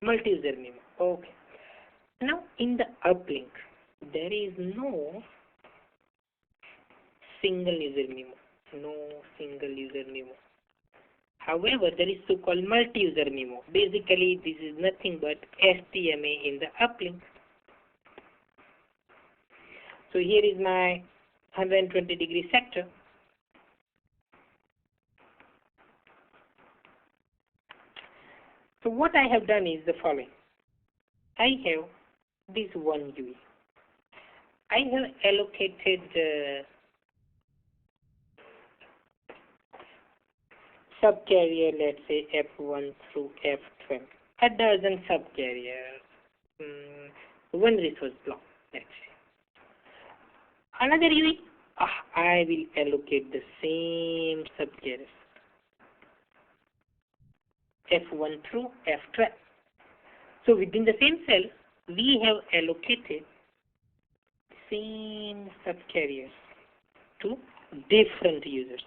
multi-user MIMO. Okay. Now in the uplink, there is no single user MIMO. No single user MIMO. However, there is so-called multi-user MIMO. Basically, this is nothing but STMA in the uplink. So here is my 120-degree sector. So what I have done is the following. I have this one UE. I have allocated subcarrier, let's say F1 through F12, a dozen subcarrier, one resource block, let's say. Another UE, I will allocate the same subcarriers, F1 through F12. So within the same cell, we have allocated same subcarriers to different users.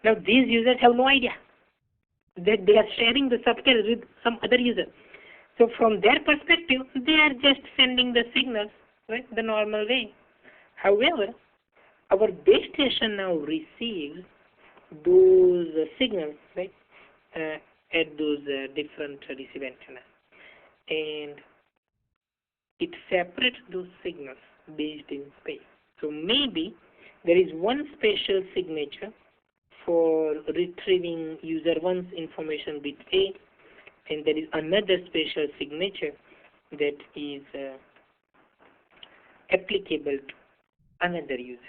Now these users have no idea that they are sharing the subcarriers with some other user. So from their perspective, they are just sending the signals, right, the normal way. However, our base station now receives those signals, right, at those different receive antennas, and it separates those signals based in space. So maybe there is one spatial signature for retrieving user 1's information bit A, and there is another spatial signature that is applicable to another user.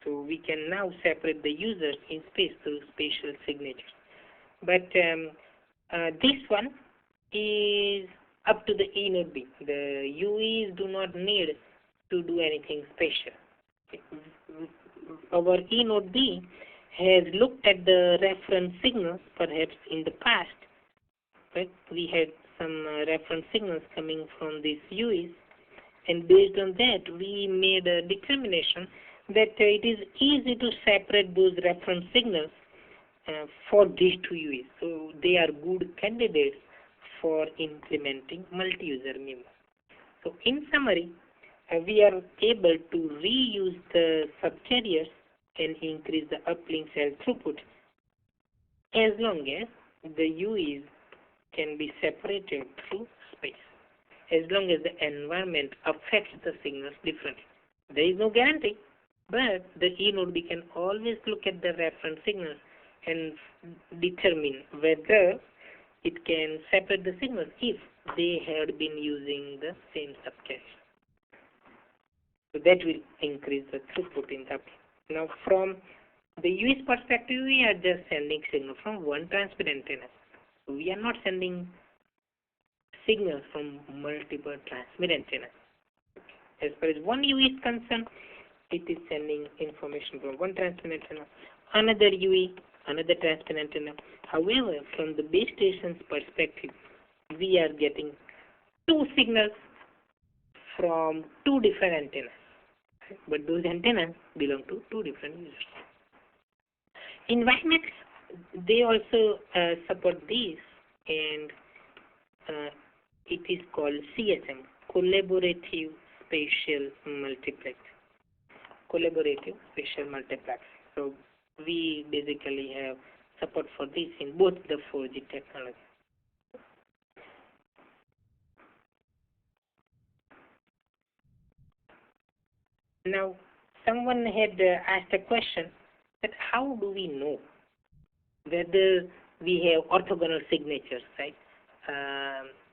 So we can now separate the users in space through spatial signatures. But this one is up to the E node B. The UEs do not need to do anything special. Our E node B has looked at the reference signals, perhaps in the past. Right? We had some reference signals coming from these UEs, and based on that, we made a determination that it is easy to separate those reference signals for these two UEs. So they are good candidates for implementing multi-user MIMO. So in summary, we are able to reuse the subcarriers and increase the uplink cell throughput as long as the UEs can be separated through space, as long as the environment affects the signals differently. There is no guarantee, but the E node B can always look at the reference signals and determine whether it can separate the signals if they had been using the same subcarrier. So that will increase the throughput in the uplink. Now from the UE's perspective, we are just sending signal from one transmit antenna. We are not sending signals from multiple transmit antennas. As far as one UE is concerned, it is sending information from one transmit antenna, another UE, another transmit antenna. However, from the base station's perspective, we are getting two signals from two different antennas. But those antennas belong to two different users. In WiMAX, they also support this, and it is called CSM, Collaborative Spatial Multiplex. Collaborative Spatial Multiplex. So we basically have support for this in both the 4G technology. Now, someone had asked a question that how do we know whether we have orthogonal signatures, right?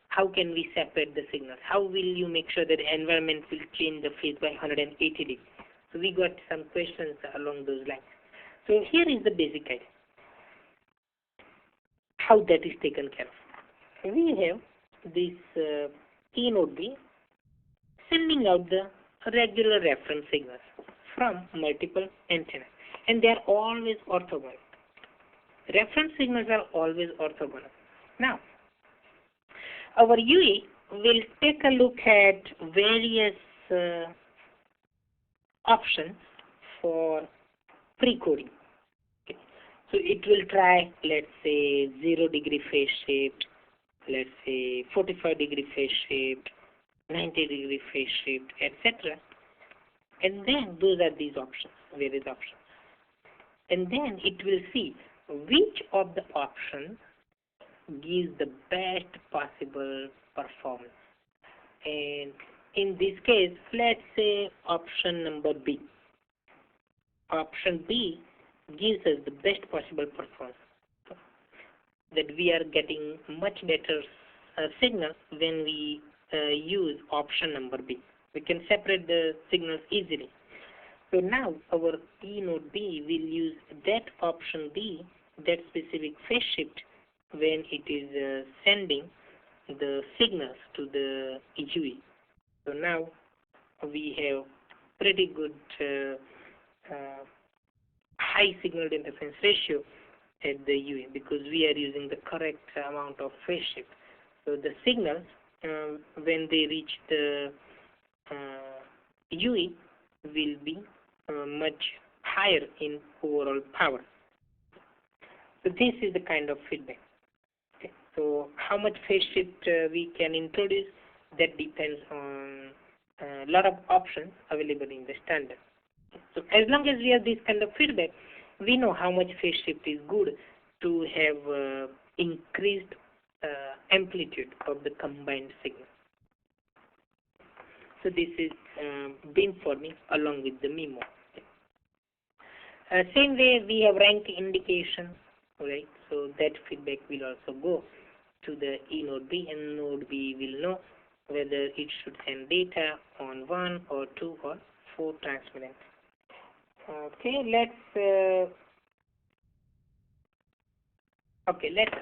How can we separate the signals? How will you make sure that the environment will change the phase by 180 degrees? So we got some questions along those lines. So here is the basic idea. How that is taken care of. We have this E node B sending out the regular reference signals from multiple antennas, and they are always orthogonal. Reference signals are always orthogonal. Now, our UE will take a look at various options for pre-coding. Okay. So it will try, let's say, 0-degree phase shift, let's say 45-degree phase shift, 90-degree phase shift, etc. And then those are these options, various options. And then it will see which of the options gives the best possible performance. And in this case, let's say option number B. Option B gives us the best possible performance. That we are getting much better signals when we use option number B. We can separate the signals easily. So now our E node B will use that option B, that specific phase shift, when it is sending the signals to the UE. So now we have pretty good high signal interference ratio at the UE because we are using the correct amount of phase shift. So the signals, when they reach the UE, will be much higher in overall power. So this is the kind of feedback. Okay. So how much phase shift we can introduce, that depends on a lot of options available in the standard. So as long as we have this kind of feedback, we know how much phase shift is good to have increased amplitude of the combined signal. So this is beamforming along with the MIMO. Same way we have rank indication, right? So that feedback will also go to the E node B, and node B will know whether it should send data on 1 or 2 or 4 transmittance. Okay, let's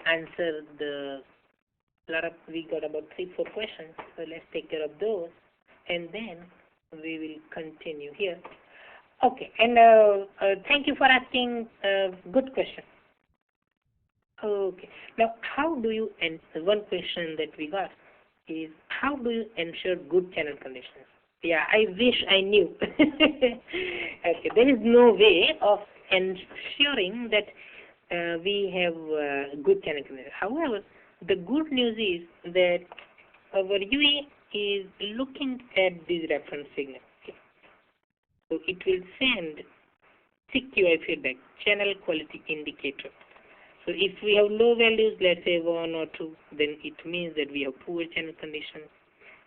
answer we got about 3-4 questions, so let's take care of those, and then we will continue here. Okay, and thank you for asking good question. Okay, now how do you, and one question that we got is, how do you ensure good channel conditions? Yeah, I wish I knew. Okay, there is no way of ensuring that we have good channel conditions. However, the good news is that our UE is looking at these reference signals. Okay. So it will send CQI feedback, channel quality indicator. So if we have low values, let's say 1 or 2, then it means that we have poor channel conditions.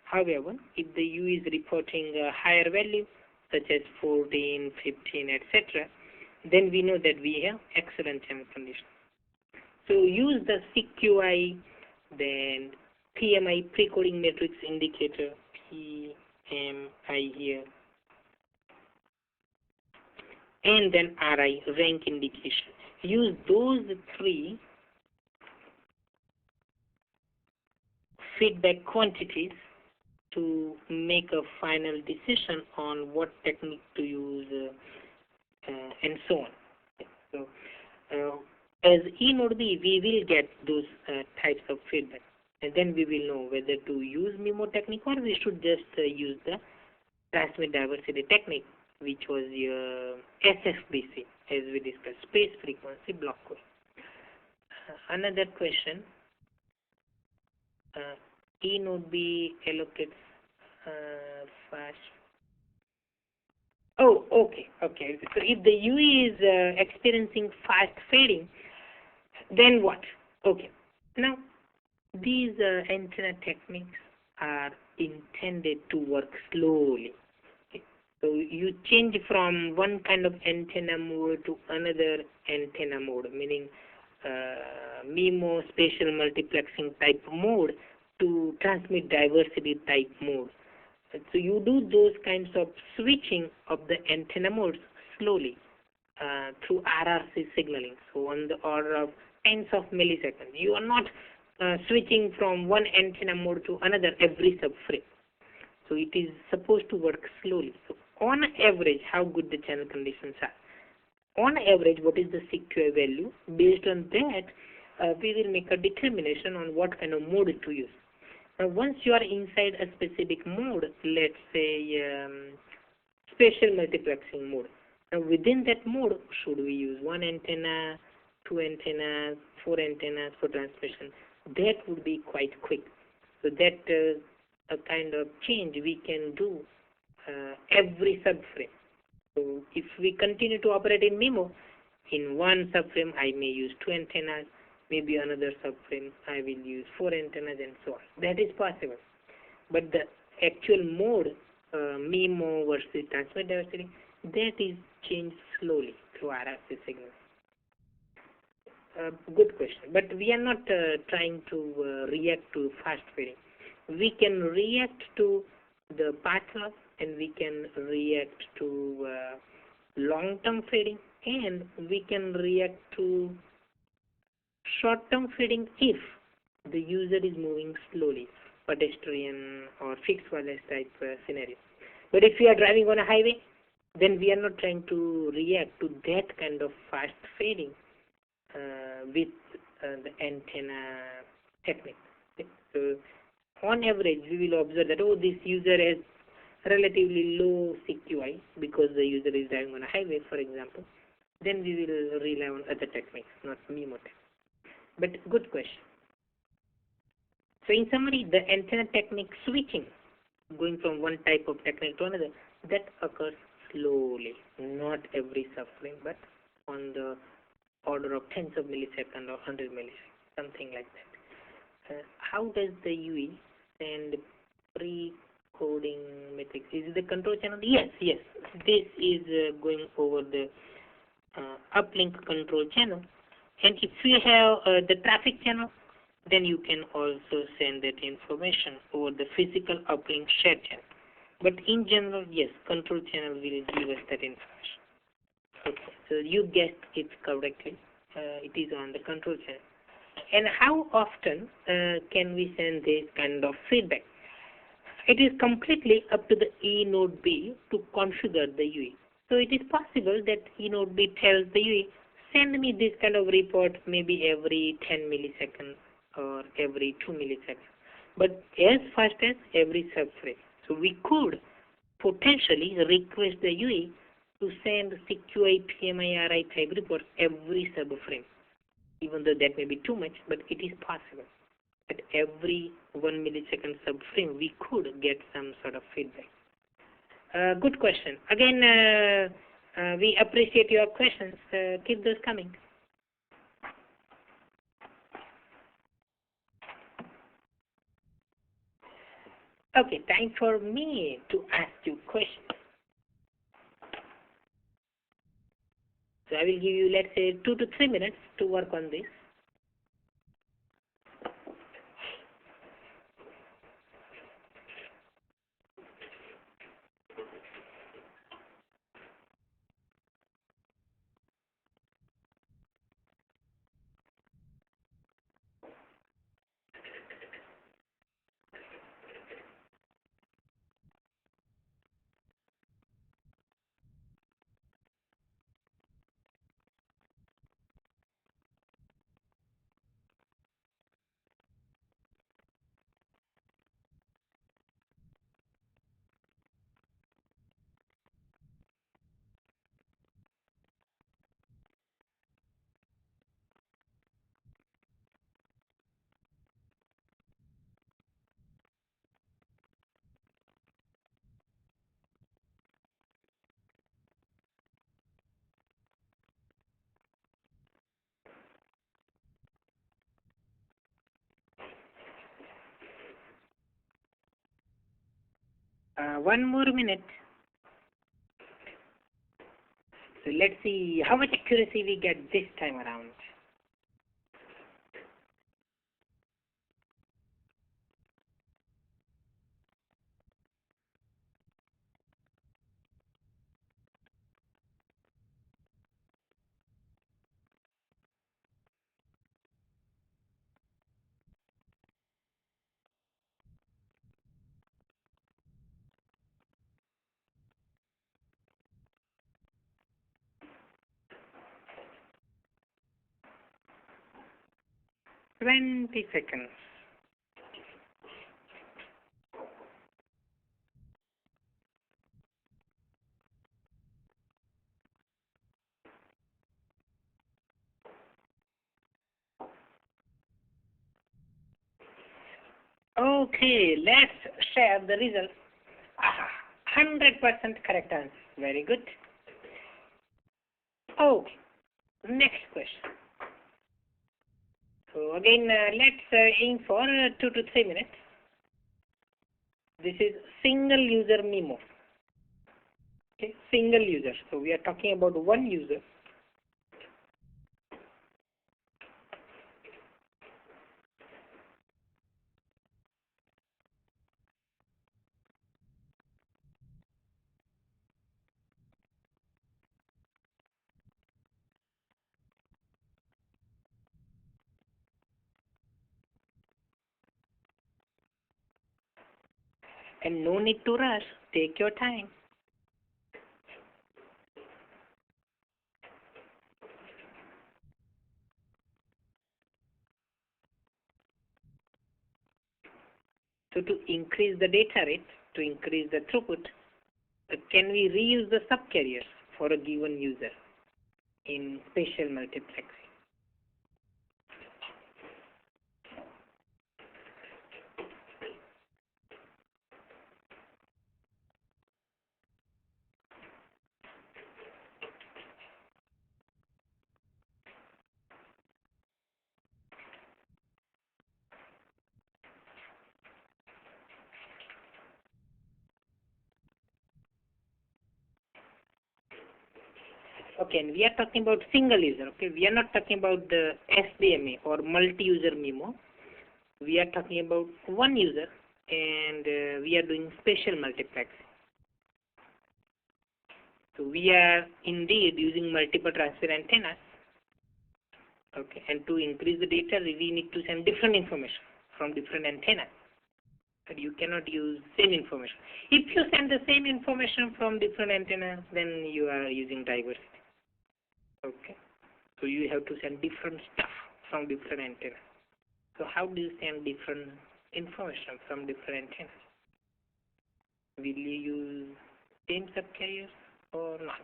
However, if the UE is reporting a higher value, such as 14, 15, etc., then we know that we have excellent channel conditions. So use the CQI, then PMI, pre-coding matrix indicator, PMI here, and then RI, rank indication. Use those 3 feedback quantities to make a final decision on what technique to use and so on. So, as E node B, we will get those types of feedback, and then we will know whether to use MIMO technique or we should just use the transmit diversity technique, which was your SFBC. as we discussed, space, frequency, block coding. Another question, E node B allocates fast. Oh, okay. So if the UE is experiencing fast fading, then what? Okay. Now, these antenna techniques are intended to work slowly. Okay. So you change from one kind of antenna mode to another antenna mode, meaning MIMO spatial multiplexing type mode to transmit diversity type mode. So you do those kinds of switching of the antenna modes slowly through RRC signaling, so on the order of tens of milliseconds. You are not switching from one antenna mode to another every subframe. So it is supposed to work slowly. So on average, how good the channel conditions are. On average, what is the CQI value? Based on that, we will make a determination on what kind of mode to use. Now, once you are inside a specific mode, let's say spatial multiplexing mode. Now, within that mode, should we use one antenna, two antennas, four antennas for transmission? That would be quite quick. So that a kind of change we can do every subframe. So if we continue to operate in MIMO, in one subframe I may use two antennas, maybe another subframe I will use four antennas and so on. That is possible. But the actual mode, MIMO versus transmit diversity, that is changed slowly through RRC signals. Good question. But we are not trying to react to fast fading. We can react to the path loss and we can react to long-term fading, and we can react to short-term fading if the user is moving slowly, pedestrian or fixed wireless type scenario. But if we are driving on a highway, then we are not trying to react to that kind of fast fading with the antenna technique. So on average, we will observe that, oh, this user has relatively low CQI because the user is driving on a highway, for example. Then we will rely on other techniques, not MIMO techniques. But good question. So in summary, the antenna technique switching, going from one type of technique to another, that occurs slowly, not every subframe, but on the order of tens of milliseconds or 100 milliseconds, something like that. How does the UE send pre-coding metrics? Is it the control channel? Yes. This is going over the uplink control channel. And if you have the traffic channel, then you can also send that information over the physical uplink shared channel. But in general, yes, control channel will give us that information. Okay, so you guessed it correctly. It is on the control channel. And how often can we send this kind of feedback? It is completely up to the E node B to configure the UE. So it is possible that E node B tells the UE, send me this kind of report maybe every 10 milliseconds or every 2 milliseconds, but as fast as every subframe. So we could potentially request the UE to send CQI, PMI, RI type reports every subframe, even though that may be too much, but it is possible. At every 1 millisecond subframe, we could get some sort of feedback. Good question. Again, we appreciate your questions. Keep those coming. Okay, time for me to ask you questions. So I will give you, let's say, 2 to 3 minutes to work on this. One more minute. So let's see how much accuracy we get this time around. Twenty seconds. Okay, let's share the results. 100% correct answer. Very good. Okay, next question. So again, let's aim for 2 to 3 minutes. This is single user memo. Okay, single user. So we are talking about one user. And no need to rush. Take your time. So to increase the data rate, to increase the throughput, can we reuse the subcarriers for a given user in spatial multiplexing? Okay, and we are talking about single user. Okay, we are not talking about the SDMA or multi-user MIMO. We are talking about one user, and we are doing spatial multiplexing. So we are indeed using multiple transfer antennas. Okay, and to increase the data, we need to send different information from different antennas. But you cannot use same information. If you send the same information from different antennas, then you are using diversity. Okay, so you have to send different stuff from different antennas. So how do you send different information from different antennas? Will you use same subcarriers or not?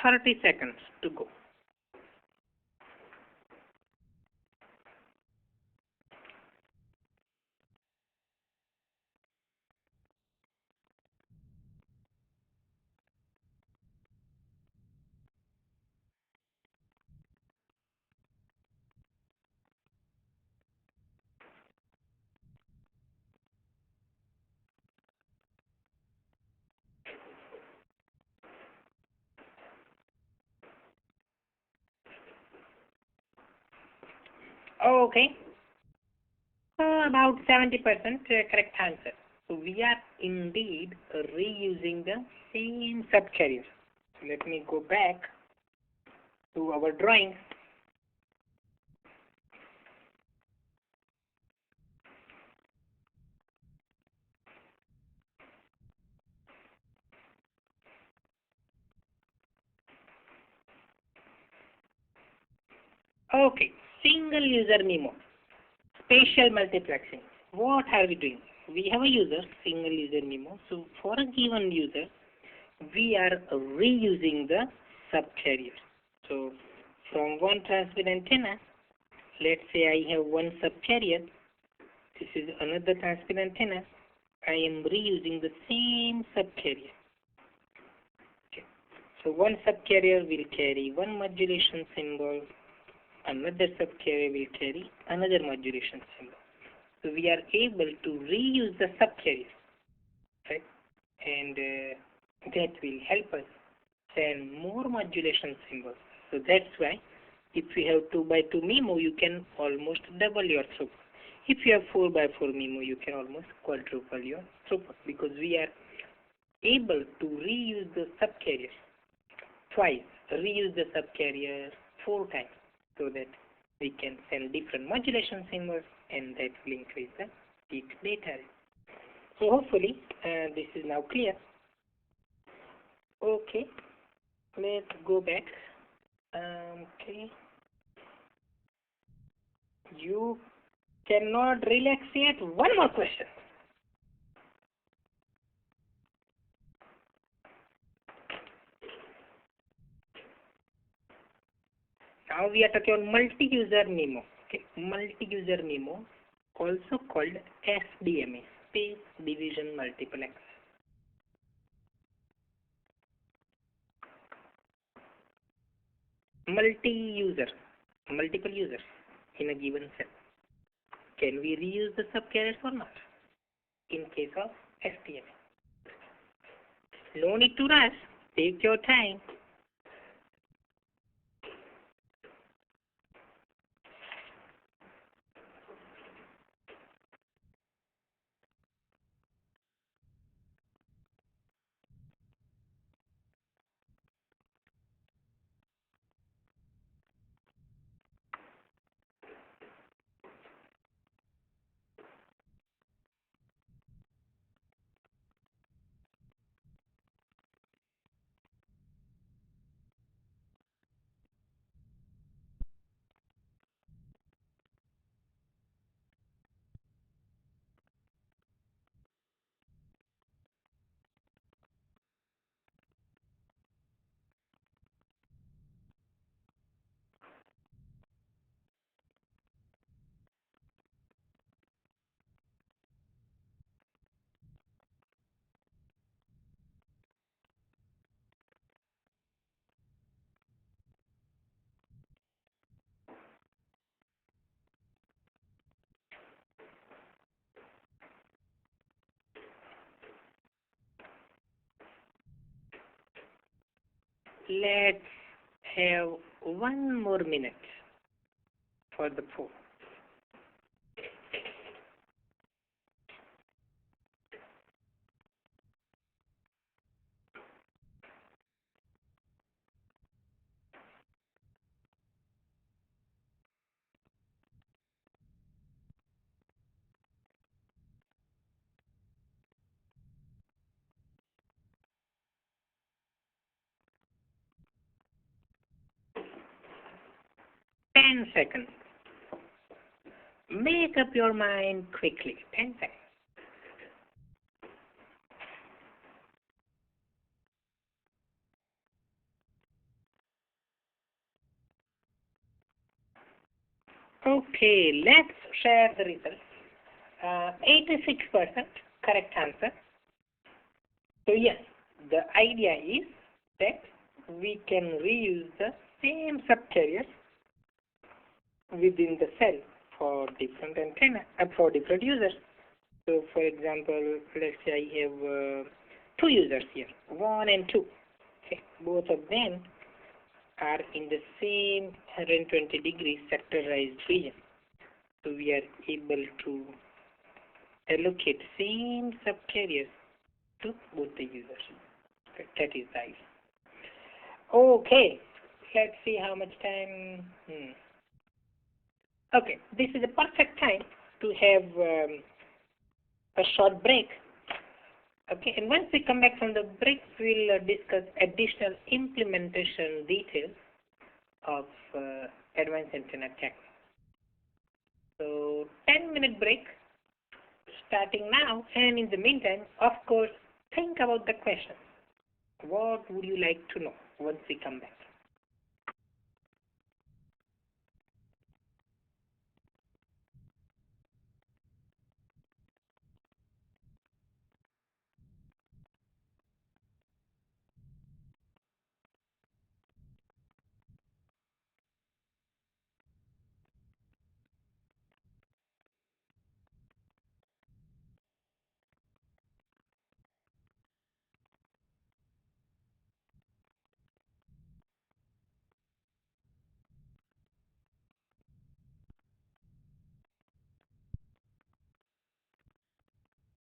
Thirty seconds to go. Okay, about 70% correct answer. So we are indeed reusing the same subcarrier. So let me go back to our drawing. Okay, single user MIMO, spatial multiplexing. What are we doing? We have a user, single user MIMO. So for a given user, we are reusing the subcarrier. So from one transmit antenna, let's say I have one subcarrier. This is another transmit antenna. I am reusing the same subcarrier. Okay. So one subcarrier will carry one modulation symbol, another subcarrier will carry another modulation symbol. So we are able to reuse the subcarrier, right? And that will help us send more modulation symbols. So that's why if you have 2x2 MIMO, you can almost double your throughput. If you have 4x4 MIMO, you can almost quadruple your throughput, because we are able to reuse the subcarrier twice, reuse the subcarrier 4 times, so that we can send different modulation symbols, and that will increase the peak data rate. So hopefully this is now clear. Okay, let's go back. Okay, you cannot relax yet. One more question. Now we are talking about multi-user MIMO. Okay, multi-user MIMO, also called SDMA, Space Division Multiplex. Multi-user, multiple users in a given cell. Can we reuse the subcarriers or not? In case of SDMA. No need to rush. Take your time. Let's have 1 more minute for the poll. Ten seconds. Make up your mind quickly. 10 seconds. Okay, let's share the results. 86% correct answer. So yes, the idea is that we can reuse the same subcarriers within the cell for different antenna, for different users. So for example, let's say I have 2 users here, 1 and 2. Okay, both of them are in the same 120 degree sectorized region. So we are able to allocate same subcarriers to both the users. Okay, that is the idea. Okay, let's see how much time. Okay, this is a perfect time to have a short break. Okay, and once we come back from the break, we'll discuss additional implementation details of advanced antenna tech. So 10-minute break starting now, and in the meantime, of course, think about the question. What would you like to know? once we come back.